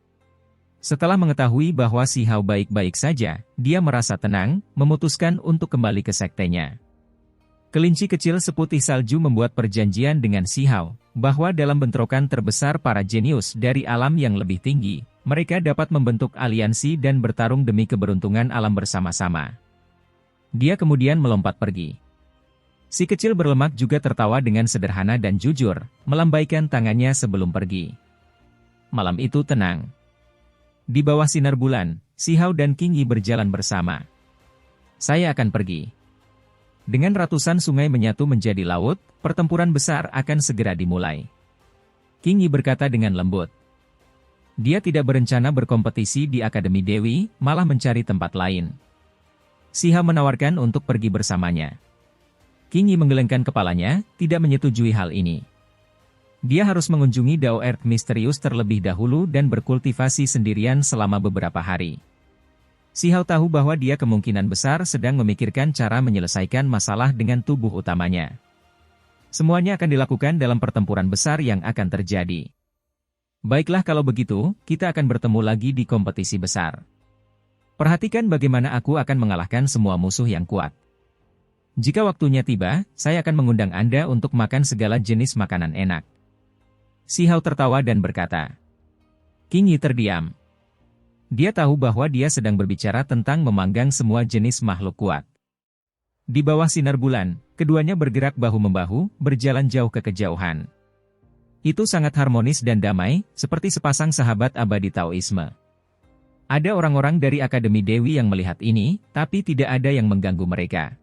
Setelah mengetahui bahwa Si Hao baik-baik saja, dia merasa tenang, memutuskan untuk kembali ke sektenya. Kelinci kecil seputih salju membuat perjanjian dengan Si Hao, bahwa dalam bentrokan terbesar para jenius dari alam yang lebih tinggi, mereka dapat membentuk aliansi dan bertarung demi keberuntungan alam bersama-sama. Dia kemudian melompat pergi. Si kecil berlemak juga tertawa dengan sederhana dan jujur, melambaikan tangannya sebelum pergi. Malam itu tenang. Di bawah sinar bulan, Si Hao dan Qing Yi berjalan bersama. Saya akan pergi. Dengan ratusan sungai menyatu menjadi laut, pertempuran besar akan segera dimulai. Qing Yi berkata dengan lembut. Dia tidak berencana berkompetisi di Akademi Dewi, malah mencari tempat lain. Si Hao menawarkan untuk pergi bersamanya. Qing Yi menggelengkan kepalanya, tidak menyetujui hal ini. Dia harus mengunjungi Dao Earth misterius terlebih dahulu dan berkultivasi sendirian selama beberapa hari. Si Hao tahu bahwa dia kemungkinan besar sedang memikirkan cara menyelesaikan masalah dengan tubuh utamanya. Semuanya akan dilakukan dalam pertempuran besar yang akan terjadi. Baiklah kalau begitu, kita akan bertemu lagi di kompetisi besar. Perhatikan bagaimana aku akan mengalahkan semua musuh yang kuat. Jika waktunya tiba, saya akan mengundang Anda untuk makan segala jenis makanan enak. Si Hao tertawa dan berkata. Qing Yi terdiam. Dia tahu bahwa dia sedang berbicara tentang memanggang semua jenis makhluk kuat. Di bawah sinar bulan, keduanya bergerak bahu-membahu, berjalan jauh ke kejauhan. Itu sangat harmonis dan damai, seperti sepasang sahabat abadi Taoisme. Ada orang-orang dari Akademi Dewi yang melihat ini, tapi tidak ada yang mengganggu mereka.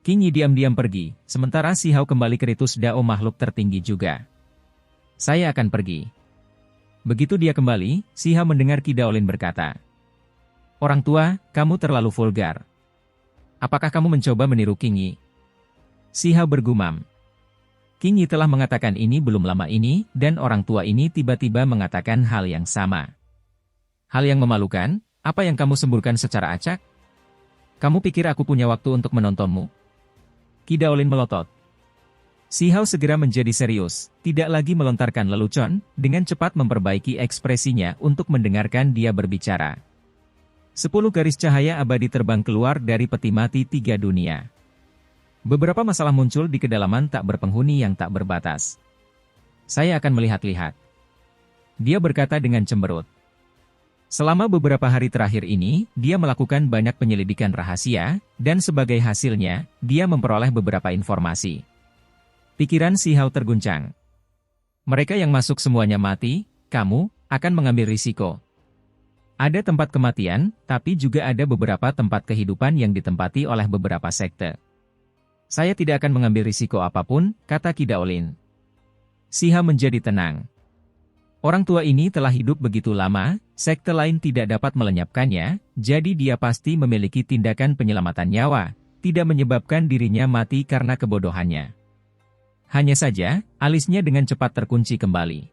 King Yi diam-diam pergi, sementara Si Hao kembali ke ritus Dao makhluk tertinggi juga. Saya akan pergi. Begitu dia kembali, Si Hao mendengar Qi Daolin berkata, "Orang tua, kamu terlalu vulgar. Apakah kamu mencoba meniru King Yi?" Si Hao bergumam. King Yi telah mengatakan ini belum lama ini, dan orang tua ini tiba-tiba mengatakan hal yang sama. Hal yang memalukan, apa yang kamu semburkan secara acak? Kamu pikir aku punya waktu untuk menontonmu? Qi Daolin melotot. Si Hao segera menjadi serius, tidak lagi melontarkan lelucon, dengan cepat memperbaiki ekspresinya untuk mendengarkan dia berbicara. 10 garis cahaya abadi terbang keluar dari peti mati 3 dunia. Beberapa masalah muncul di kedalaman tak berpenghuni yang tak berbatas. Saya akan melihat-lihat. Dia berkata dengan cemberut. Selama beberapa hari terakhir ini, dia melakukan banyak penyelidikan rahasia, dan sebagai hasilnya, dia memperoleh beberapa informasi. Pikiran Si Hao terguncang. Mereka yang masuk semuanya mati, kamu akan mengambil risiko. Ada tempat kematian, tapi juga ada beberapa tempat kehidupan yang ditempati oleh beberapa sekte. Saya tidak akan mengambil risiko apapun, kata Qi Daolin. Si Hao menjadi tenang. Orang tua ini telah hidup begitu lama, sekte lain tidak dapat melenyapkannya, jadi dia pasti memiliki tindakan penyelamatan nyawa, tidak menyebabkan dirinya mati karena kebodohannya. Hanya saja, alisnya dengan cepat terkunci kembali.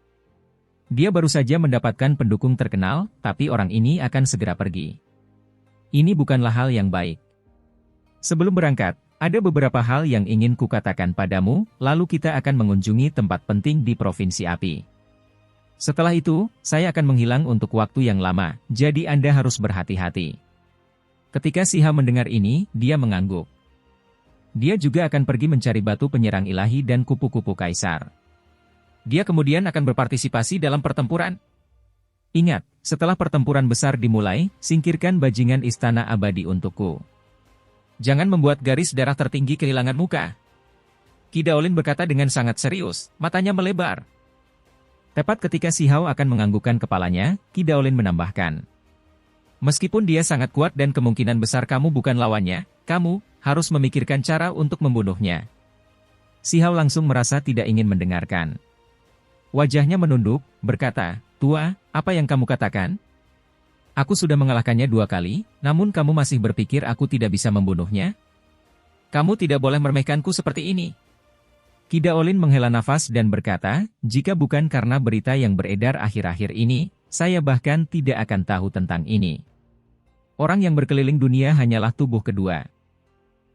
Dia baru saja mendapatkan pendukung terkenal, tapi orang ini akan segera pergi. Ini bukanlah hal yang baik. Sebelum berangkat, ada beberapa hal yang ingin kukatakan padamu, lalu kita akan mengunjungi tempat penting di Provinsi Api. Setelah itu, saya akan menghilang untuk waktu yang lama, jadi Anda harus berhati-hati. Ketika Si Hao mendengar ini, dia mengangguk. Dia juga akan pergi mencari batu penyerang ilahi dan kupu-kupu kaisar. Dia kemudian akan berpartisipasi dalam pertempuran. Ingat, setelah pertempuran besar dimulai, singkirkan bajingan istana abadi untukku. Jangan membuat garis darah tertinggi kehilangan muka. Qi Daolin berkata dengan sangat serius, matanya melebar. Tepat ketika Si Hao akan menganggukkan kepalanya, Qi Daolin menambahkan. Meskipun dia sangat kuat dan kemungkinan besar kamu bukan lawannya, kamu harus memikirkan cara untuk membunuhnya. Si Hao langsung merasa tidak ingin mendengarkan. Wajahnya menunduk, berkata, "Tua, apa yang kamu katakan? Aku sudah mengalahkannya 2 kali, namun kamu masih berpikir aku tidak bisa membunuhnya? Kamu tidak boleh meremehkanku seperti ini." Qi Daolin menghela nafas dan berkata, "Jika bukan karena berita yang beredar akhir-akhir ini, saya bahkan tidak akan tahu tentang ini. Orang yang berkeliling dunia hanyalah tubuh kedua.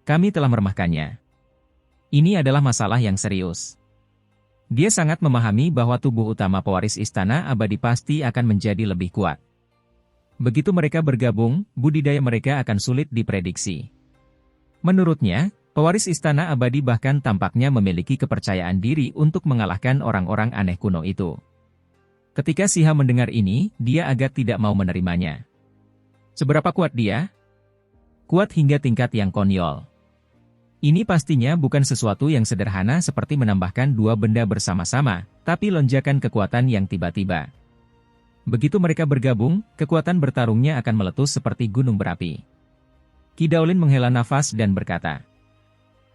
Kami telah meremehkannya. Ini adalah masalah yang serius." Dia sangat memahami bahwa tubuh utama pewaris istana abadi pasti akan menjadi lebih kuat. Begitu mereka bergabung, budidaya mereka akan sulit diprediksi. Menurutnya, pewaris istana abadi bahkan tampaknya memiliki kepercayaan diri untuk mengalahkan orang-orang aneh kuno itu. Ketika Si Hao mendengar ini, dia agak tidak mau menerimanya. Seberapa kuat dia? Kuat hingga tingkat yang konyol. Ini pastinya bukan sesuatu yang sederhana seperti menambahkan 2 benda bersama-sama, tapi lonjakan kekuatan yang tiba-tiba. Begitu mereka bergabung, kekuatan bertarungnya akan meletus seperti gunung berapi. Qi Daolin menghela nafas dan berkata,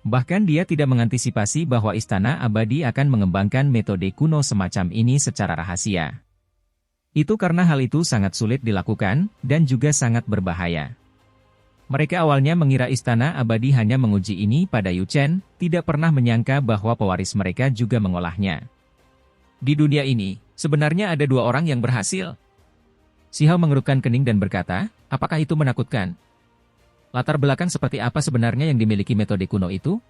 bahkan dia tidak mengantisipasi bahwa istana abadi akan mengembangkan metode kuno semacam ini secara rahasia. Itu karena hal itu sangat sulit dilakukan, dan juga sangat berbahaya. Mereka awalnya mengira istana abadi hanya menguji ini pada Yu Chen, tidak pernah menyangka bahwa pewaris mereka juga mengolahnya. Di dunia ini, sebenarnya ada 2 orang yang berhasil. Si Hao mengerutkan kening dan berkata, apakah itu menakutkan? Latar belakang seperti apa sebenarnya yang dimiliki metode kuno itu?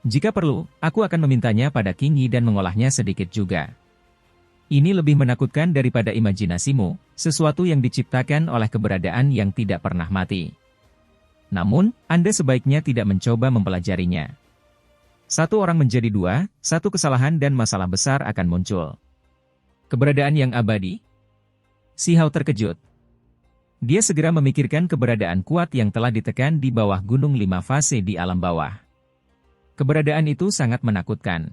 Jika perlu, aku akan memintanya pada King Yi dan mengolahnya sedikit juga. Ini lebih menakutkan daripada imajinasimu, sesuatu yang diciptakan oleh keberadaan yang tidak pernah mati. Namun, Anda sebaiknya tidak mencoba mempelajarinya. 1 orang menjadi 2, 1 kesalahan dan masalah besar akan muncul. Keberadaan yang abadi? Si Hao terkejut. Dia segera memikirkan keberadaan kuat yang telah ditekan di bawah gunung 5 fase di alam bawah. Keberadaan itu sangat menakutkan.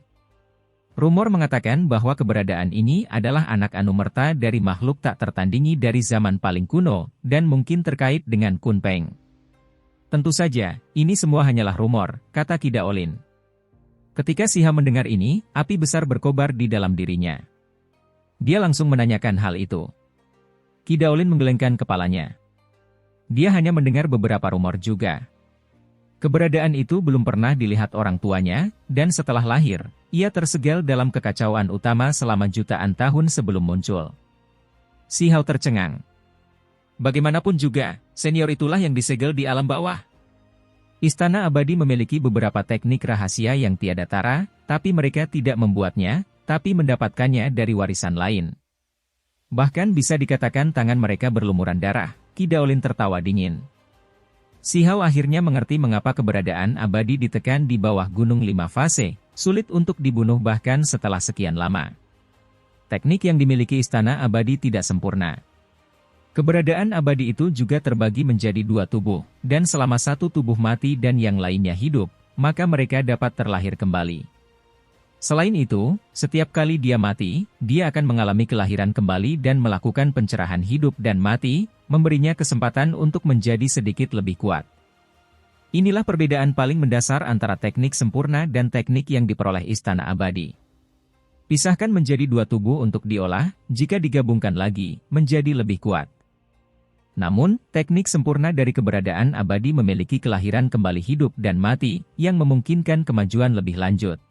Rumor mengatakan bahwa keberadaan ini adalah anak anumerta dari makhluk tak tertandingi dari zaman paling kuno, dan mungkin terkait dengan Kunpeng. Tentu saja, ini semua hanyalah rumor, kata Ki Daolin. Ketika Siha mendengar ini, api besar berkobar di dalam dirinya. Dia langsung menanyakan hal itu. Ki Daolin menggelengkan kepalanya. Dia hanya mendengar beberapa rumor juga. Keberadaan itu belum pernah dilihat orang tuanya, dan setelah lahir, ia tersegel dalam kekacauan utama selama jutaan tahun sebelum muncul. Si Hao tercengang. Bagaimanapun juga, senior itulah yang disegel di alam bawah. Istana Abadi memiliki beberapa teknik rahasia yang tiada tara, tapi mereka tidak membuatnya, tapi mendapatkannya dari warisan lain. Bahkan bisa dikatakan tangan mereka berlumuran darah. Ki Daolin tertawa dingin. Si Hao akhirnya mengerti mengapa keberadaan Abadi ditekan di bawah Gunung 5 Fase, sulit untuk dibunuh bahkan setelah sekian lama. Teknik yang dimiliki Istana Abadi tidak sempurna. Keberadaan Abadi itu juga terbagi menjadi 2 tubuh, dan selama satu tubuh mati dan yang lainnya hidup, maka mereka dapat terlahir kembali. Selain itu, setiap kali dia mati, dia akan mengalami kelahiran kembali dan melakukan pencerahan hidup dan mati, memberinya kesempatan untuk menjadi sedikit lebih kuat. Inilah perbedaan paling mendasar antara teknik sempurna dan teknik yang diperoleh Istana Abadi. Pisahkan menjadi 2 tubuh untuk diolah, jika digabungkan lagi, menjadi lebih kuat. Namun, teknik sempurna dari keberadaan Abadi memiliki kelahiran kembali hidup dan mati, yang memungkinkan kemajuan lebih lanjut.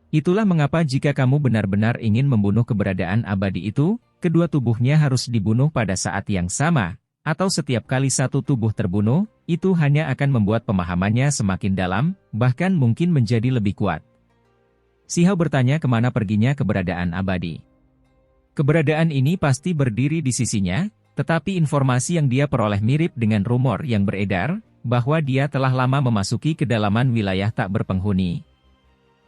Itulah mengapa jika kamu benar-benar ingin membunuh keberadaan Abadi itu, kedua tubuhnya harus dibunuh pada saat yang sama, atau setiap kali satu tubuh terbunuh, itu hanya akan membuat pemahamannya semakin dalam, bahkan mungkin menjadi lebih kuat. Si Hao bertanya kemana perginya keberadaan Abadi. Keberadaan ini pasti berdiri di sisinya, tetapi informasi yang dia peroleh mirip dengan rumor yang beredar, bahwa dia telah lama memasuki kedalaman wilayah tak berpenghuni.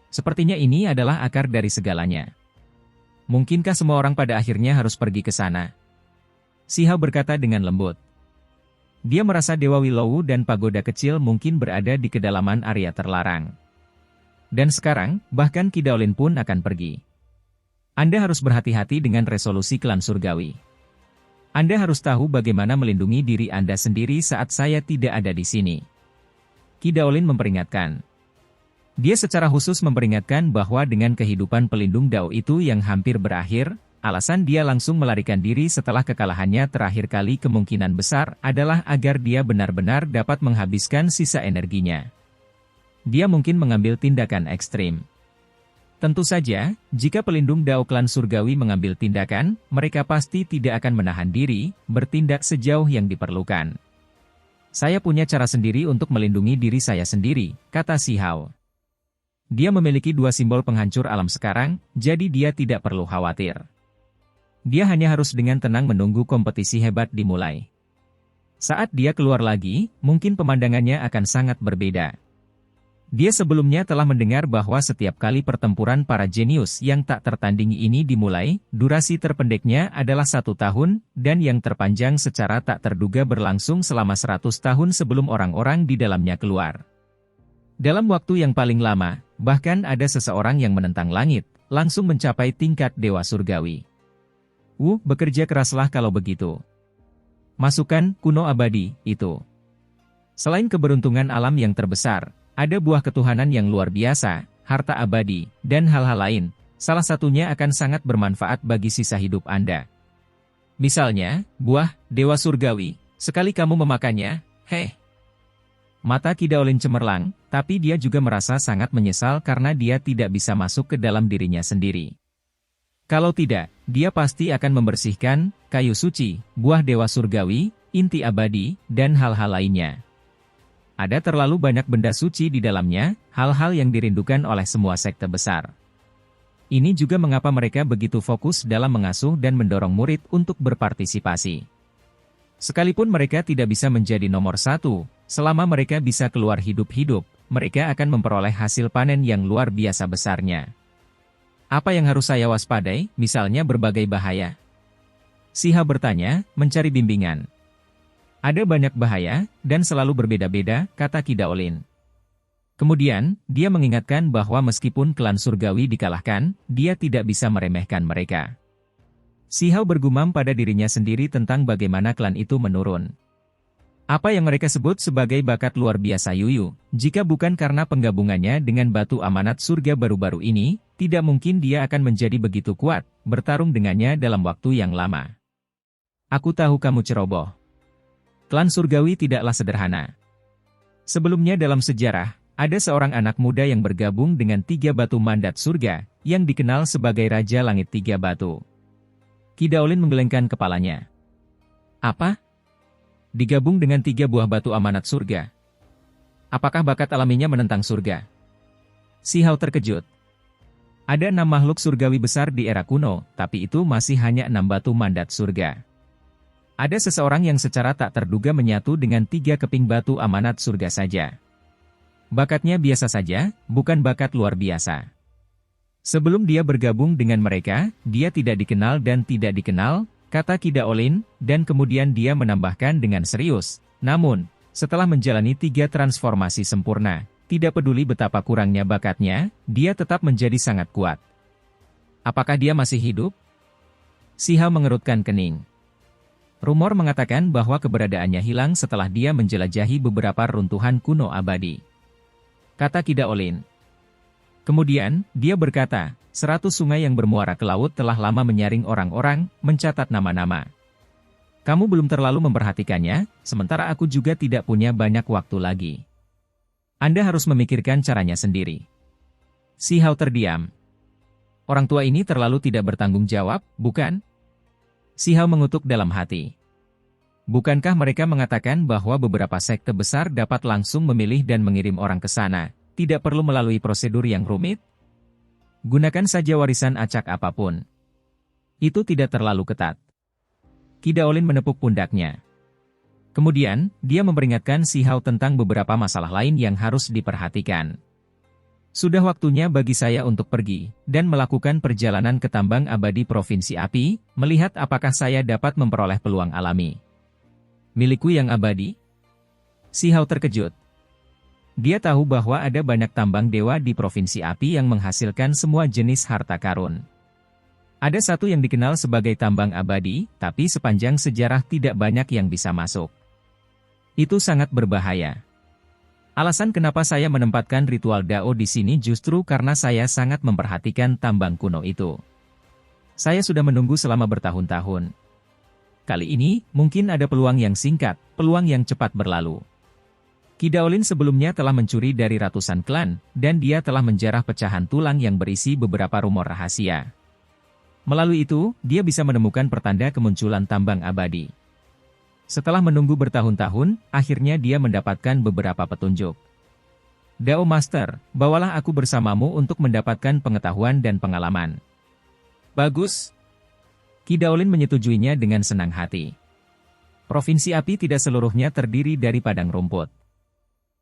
Sepertinya ini adalah akar dari segalanya. Mungkinkah semua orang pada akhirnya harus pergi ke sana? Si Hao berkata dengan lembut. Dia merasa Dewa Willow dan pagoda kecil mungkin berada di kedalaman area terlarang. Dan sekarang, bahkan Ki Daolin pun akan pergi. Anda harus berhati-hati dengan resolusi klan surgawi. Anda harus tahu bagaimana melindungi diri Anda sendiri saat saya tidak ada di sini. Ki Daolin memperingatkan. Dia secara khusus memperingatkan bahwa dengan kehidupan pelindung Dao itu yang hampir berakhir, alasan dia langsung melarikan diri setelah kekalahannya terakhir kali kemungkinan besar adalah agar dia benar-benar dapat menghabiskan sisa energinya. Dia mungkin mengambil tindakan ekstrim. Tentu saja, jika pelindung Dao klan surgawi mengambil tindakan, mereka pasti tidak akan menahan diri, bertindak sejauh yang diperlukan. Saya punya cara sendiri untuk melindungi diri saya sendiri, kata Si Hao. Dia memiliki 2 simbol penghancur alam sekarang, jadi dia tidak perlu khawatir. Dia hanya harus dengan tenang menunggu kompetisi hebat dimulai. Saat dia keluar lagi, mungkin pemandangannya akan sangat berbeda. Dia sebelumnya telah mendengar bahwa setiap kali pertempuran para jenius yang tak tertandingi ini dimulai, durasi terpendeknya adalah 1 tahun, dan yang terpanjang secara tak terduga berlangsung selama 100 tahun sebelum orang-orang di dalamnya keluar. Dalam waktu yang paling lama, bahkan ada seseorang yang menentang langit, langsung mencapai tingkat Dewa Surgawi. Bekerja keraslah kalau begitu. Masukan kuno abadi, itu. Selain keberuntungan alam yang terbesar, ada buah ketuhanan yang luar biasa, harta abadi, dan hal-hal lain, salah satunya akan sangat bermanfaat bagi sisa hidup Anda. Misalnya, buah Dewa Surgawi, sekali kamu memakannya, Mata Ki Daolin cemerlang, tapi dia juga merasa sangat menyesal karena dia tidak bisa masuk ke dalam dirinya sendiri. Kalau tidak, dia pasti akan membersihkan kayu suci, buah Dewa Surgawi, inti abadi, dan hal-hal lainnya. Ada terlalu banyak benda suci di dalamnya, hal-hal yang dirindukan oleh semua sekte besar. Ini juga mengapa mereka begitu fokus dalam mengasuh dan mendorong murid untuk berpartisipasi. Sekalipun mereka tidak bisa menjadi nomor 1, selama mereka bisa keluar hidup-hidup, mereka akan memperoleh hasil panen yang luar biasa besarnya. Apa yang harus saya waspadai, misalnya berbagai bahaya? Si Hao bertanya, mencari bimbingan. Ada banyak bahaya, dan selalu berbeda-beda, kata Ki Daolin. Kemudian, dia mengingatkan bahwa meskipun klan surgawi dikalahkan, dia tidak bisa meremehkan mereka. Si Hao bergumam pada dirinya sendiri tentang bagaimana klan itu menurun. Apa yang mereka sebut sebagai bakat luar biasa Yuyu, jika bukan karena penggabungannya dengan batu amanat surga baru-baru ini, tidak mungkin dia akan menjadi begitu kuat, bertarung dengannya dalam waktu yang lama. Aku tahu kamu ceroboh. Klan surgawi tidaklah sederhana. Sebelumnya dalam sejarah, ada seorang anak muda yang bergabung dengan 3 batu mandat surga, yang dikenal sebagai Raja Langit 3 Batu. Qi Daolin menggelengkan kepalanya. Apa? Digabung dengan 3 buah batu amanat surga? Apakah bakat alaminya menentang surga? Si Hao terkejut. Ada 6 makhluk surgawi besar di era kuno, tapi itu masih hanya 6 batu mandat surga. Ada seseorang yang secara tak terduga menyatu dengan 3 keping batu amanat surga saja. Bakatnya biasa saja, bukan bakat luar biasa. Sebelum dia bergabung dengan mereka, dia tidak dikenal dan tidak dikenal, kata Qi Daolin, dan kemudian dia menambahkan dengan serius. Namun, setelah menjalani 3 transformasi sempurna, tidak peduli betapa kurangnya bakatnya, dia tetap menjadi sangat kuat. Apakah dia masih hidup? Si Hao mengerutkan kening. Rumor mengatakan bahwa keberadaannya hilang setelah dia menjelajahi beberapa runtuhan kuno abadi, kata Qi Daolin. Kemudian, dia berkata, 100 sungai yang bermuara ke laut telah lama menyaring orang-orang, mencatat nama-nama. Kamu belum terlalu memperhatikannya, sementara aku juga tidak punya banyak waktu lagi. Anda harus memikirkan caranya sendiri. Si Hao terdiam. Orang tua ini terlalu tidak bertanggung jawab, bukan? Si Hao mengutuk dalam hati. Bukankah mereka mengatakan bahwa beberapa sekte besar dapat langsung memilih dan mengirim orang ke sana, tidak perlu melalui prosedur yang rumit? Gunakan saja warisan acak apapun. Itu tidak terlalu ketat. Qi Daolin menepuk pundaknya. Kemudian, dia memperingatkan Si Hao tentang beberapa masalah lain yang harus diperhatikan. Sudah waktunya bagi saya untuk pergi, dan melakukan perjalanan ke tambang abadi Provinsi Api, melihat apakah saya dapat memperoleh peluang alami. Milikku yang abadi? Si Hao terkejut. Dia tahu bahwa ada banyak tambang dewa di Provinsi Api yang menghasilkan semua jenis harta karun. Ada satu yang dikenal sebagai tambang abadi, tapi sepanjang sejarah tidak banyak yang bisa masuk. Itu sangat berbahaya. Alasan kenapa saya menempatkan ritual Dao di sini justru karena saya sangat memperhatikan tambang kuno itu. Saya sudah menunggu selama bertahun-tahun. Kali ini, mungkin ada peluang yang singkat, peluang yang cepat berlalu. Qi Daolin sebelumnya telah mencuri dari ratusan klan, dan dia telah menjarah pecahan tulang yang berisi beberapa rumor rahasia. Melalui itu, dia bisa menemukan pertanda kemunculan tambang abadi. Setelah menunggu bertahun-tahun, akhirnya dia mendapatkan beberapa petunjuk. Dao Master, bawalah aku bersamamu untuk mendapatkan pengetahuan dan pengalaman. Bagus. Qi Daolin menyetujuinya dengan senang hati. Provinsi Api tidak seluruhnya terdiri dari padang rumput.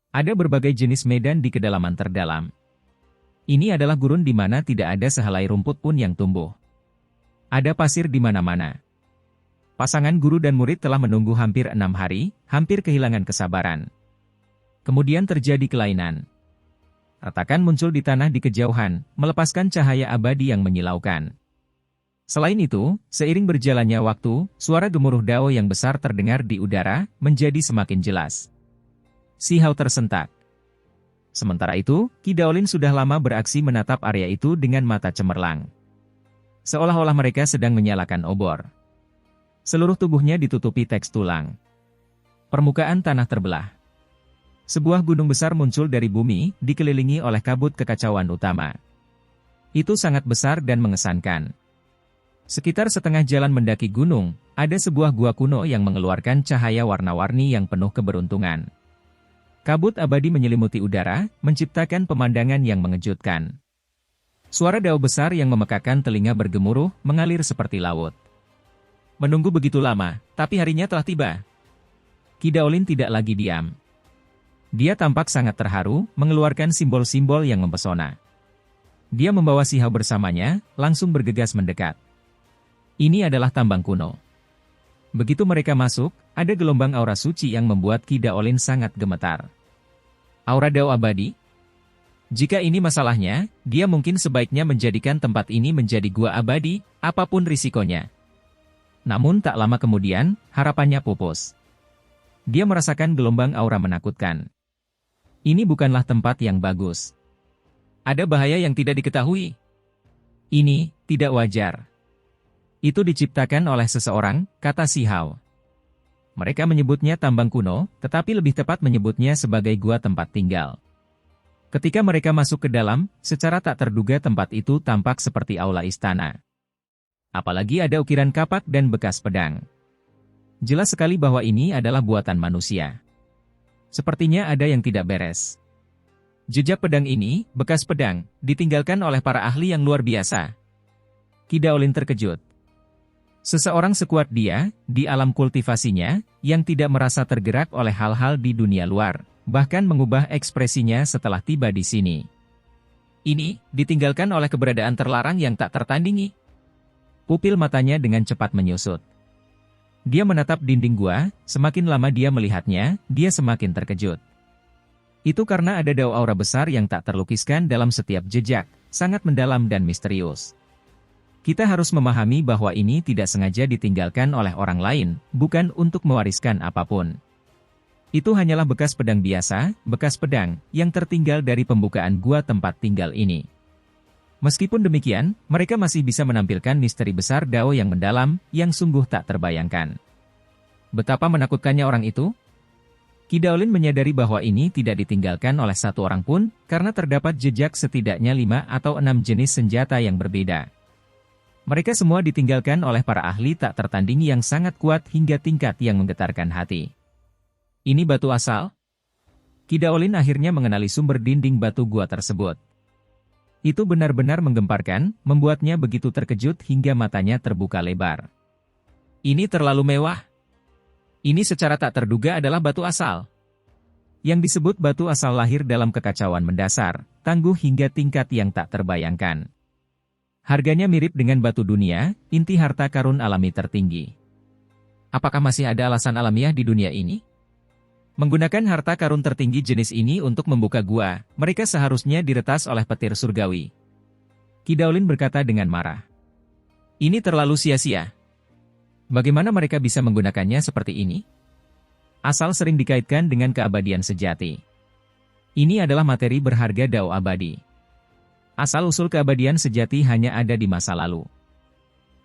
Ada berbagai jenis medan di kedalaman terdalam. Ini adalah gurun di mana tidak ada sehelai rumput pun yang tumbuh. Ada pasir di mana-mana. Pasangan guru dan murid telah menunggu hampir 6 hari, hampir kehilangan kesabaran. Kemudian terjadi kelainan. Retakan muncul di tanah di kejauhan, melepaskan cahaya abadi yang menyilaukan. Selain itu, seiring berjalannya waktu, suara gemuruh Dao yang besar terdengar di udara, menjadi semakin jelas. Si Hao tersentak. Sementara itu, Qi Daolin sudah lama beraksi menatap area itu dengan mata cemerlang. Seolah-olah mereka sedang menyalakan obor. Seluruh tubuhnya ditutupi teks tulang. Permukaan tanah terbelah. Sebuah gunung besar muncul dari bumi, dikelilingi oleh kabut kekacauan utama. Itu sangat besar dan mengesankan. Sekitar setengah jalan mendaki gunung, ada sebuah gua kuno yang mengeluarkan cahaya warna-warni yang penuh keberuntungan. Kabut abadi menyelimuti udara, menciptakan pemandangan yang mengejutkan. Suara Dao besar yang memekakan telinga bergemuruh, mengalir seperti laut. Menunggu begitu lama, tapi harinya telah tiba. Qi Daolin tidak lagi diam. Dia tampak sangat terharu, mengeluarkan simbol-simbol yang mempesona. Dia membawa Si Hao bersamanya, langsung bergegas mendekat. Ini adalah tambang kuno. Begitu mereka masuk, ada gelombang aura suci yang membuat Qi Daolin sangat gemetar. Aura Dao abadi? Jika ini masalahnya, dia mungkin sebaiknya menjadikan tempat ini menjadi gua abadi, apapun risikonya. Namun tak lama kemudian, harapannya pupus. Dia merasakan gelombang aura menakutkan. Ini bukanlah tempat yang bagus. Ada bahaya yang tidak diketahui. Ini tidak wajar. Itu diciptakan oleh seseorang, kata Si Hao. Mereka menyebutnya tambang kuno, tetapi lebih tepat menyebutnya sebagai gua tempat tinggal. Ketika mereka masuk ke dalam, secara tak terduga tempat itu tampak seperti aula istana. Apalagi ada ukiran kapak dan bekas pedang. Jelas sekali bahwa ini adalah buatan manusia. Sepertinya ada yang tidak beres. Jejak pedang ini, bekas pedang, ditinggalkan oleh para ahli yang luar biasa. Qi Daolin terkejut. Seseorang sekuat dia, di alam kultivasinya, yang tidak merasa tergerak oleh hal-hal di dunia luar, bahkan mengubah ekspresinya setelah tiba di sini. Ini, ditinggalkan oleh keberadaan terlarang yang tak tertandingi. Pupil matanya dengan cepat menyusut. Dia menatap dinding gua, semakin lama dia melihatnya, dia semakin terkejut. Itu karena ada dao aura besar yang tak terlukiskan dalam setiap jejak, sangat mendalam dan misterius. Kita harus memahami bahwa ini tidak sengaja ditinggalkan oleh orang lain, bukan untuk mewariskan apapun. Itu hanyalah bekas pedang biasa, bekas pedang, yang tertinggal dari pembukaan gua tempat tinggal ini. Meskipun demikian, mereka masih bisa menampilkan misteri besar dao yang mendalam, yang sungguh tak terbayangkan. Betapa menakutkannya orang itu? Qi Daolin menyadari bahwa ini tidak ditinggalkan oleh satu orang pun, karena terdapat jejak setidaknya 5 atau 6 jenis senjata yang berbeda. Mereka semua ditinggalkan oleh para ahli tak tertandingi yang sangat kuat hingga tingkat yang menggetarkan hati. Ini batu asal? Qi Daolin akhirnya mengenali sumber dinding batu gua tersebut. Itu benar-benar menggemparkan, membuatnya begitu terkejut hingga matanya terbuka lebar. Ini terlalu mewah. Ini secara tak terduga adalah batu asal. Yang disebut batu asal lahir dalam kekacauan mendasar, tangguh hingga tingkat yang tak terbayangkan. Harganya mirip dengan batu dunia, inti harta karun alami tertinggi. Apakah masih ada alasan alamiah di dunia ini? Menggunakan harta karun tertinggi jenis ini untuk membuka gua, mereka seharusnya diretas oleh petir surgawi. Qi Daolin berkata dengan marah. Ini terlalu sia-sia. Bagaimana mereka bisa menggunakannya seperti ini? Asal sering dikaitkan dengan keabadian sejati. Ini adalah materi berharga dao abadi. Asal-usul keabadian sejati hanya ada di masa lalu.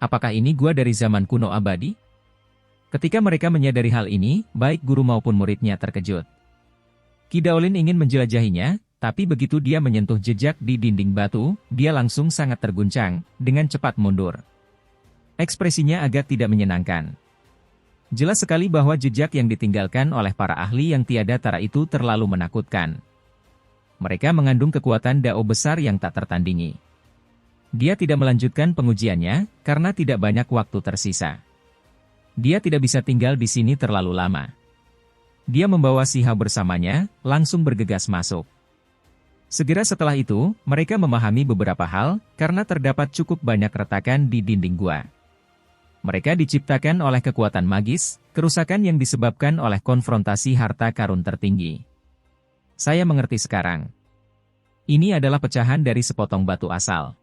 Apakah ini gua dari zaman kuno abadi? Ketika mereka menyadari hal ini, baik guru maupun muridnya terkejut. Qi Daolin ingin menjelajahinya, tapi begitu dia menyentuh jejak di dinding batu, dia langsung sangat terguncang, dengan cepat mundur. Ekspresinya agak tidak menyenangkan. Jelas sekali bahwa jejak yang ditinggalkan oleh para ahli yang tiada tara itu terlalu menakutkan. Mereka mengandung kekuatan dao besar yang tak tertandingi. Dia tidak melanjutkan pengujiannya, karena tidak banyak waktu tersisa. Dia tidak bisa tinggal di sini terlalu lama. Dia membawa Si Hao bersamanya, langsung bergegas masuk. Segera setelah itu, mereka memahami beberapa hal, karena terdapat cukup banyak retakan di dinding gua. Mereka diciptakan oleh kekuatan magis, kerusakan yang disebabkan oleh konfrontasi harta karun tertinggi. Saya mengerti sekarang. Ini adalah pecahan dari sepotong batu asal.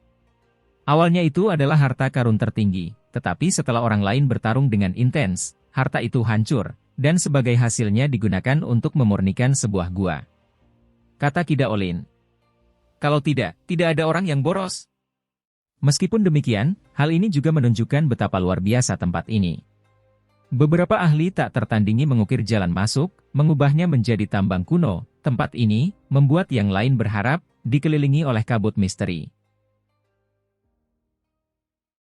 Awalnya itu adalah harta karun tertinggi, tetapi setelah orang lain bertarung dengan intens, harta itu hancur, dan sebagai hasilnya digunakan untuk memurnikan sebuah gua. Kata Qi Daolin. Kalau tidak ada orang yang boros. Meskipun demikian, hal ini juga menunjukkan betapa luar biasa tempat ini. Beberapa ahli tak tertandingi mengukir jalan masuk, mengubahnya menjadi tambang kuno. Tempat ini membuat yang lain berharap, dikelilingi oleh kabut misteri.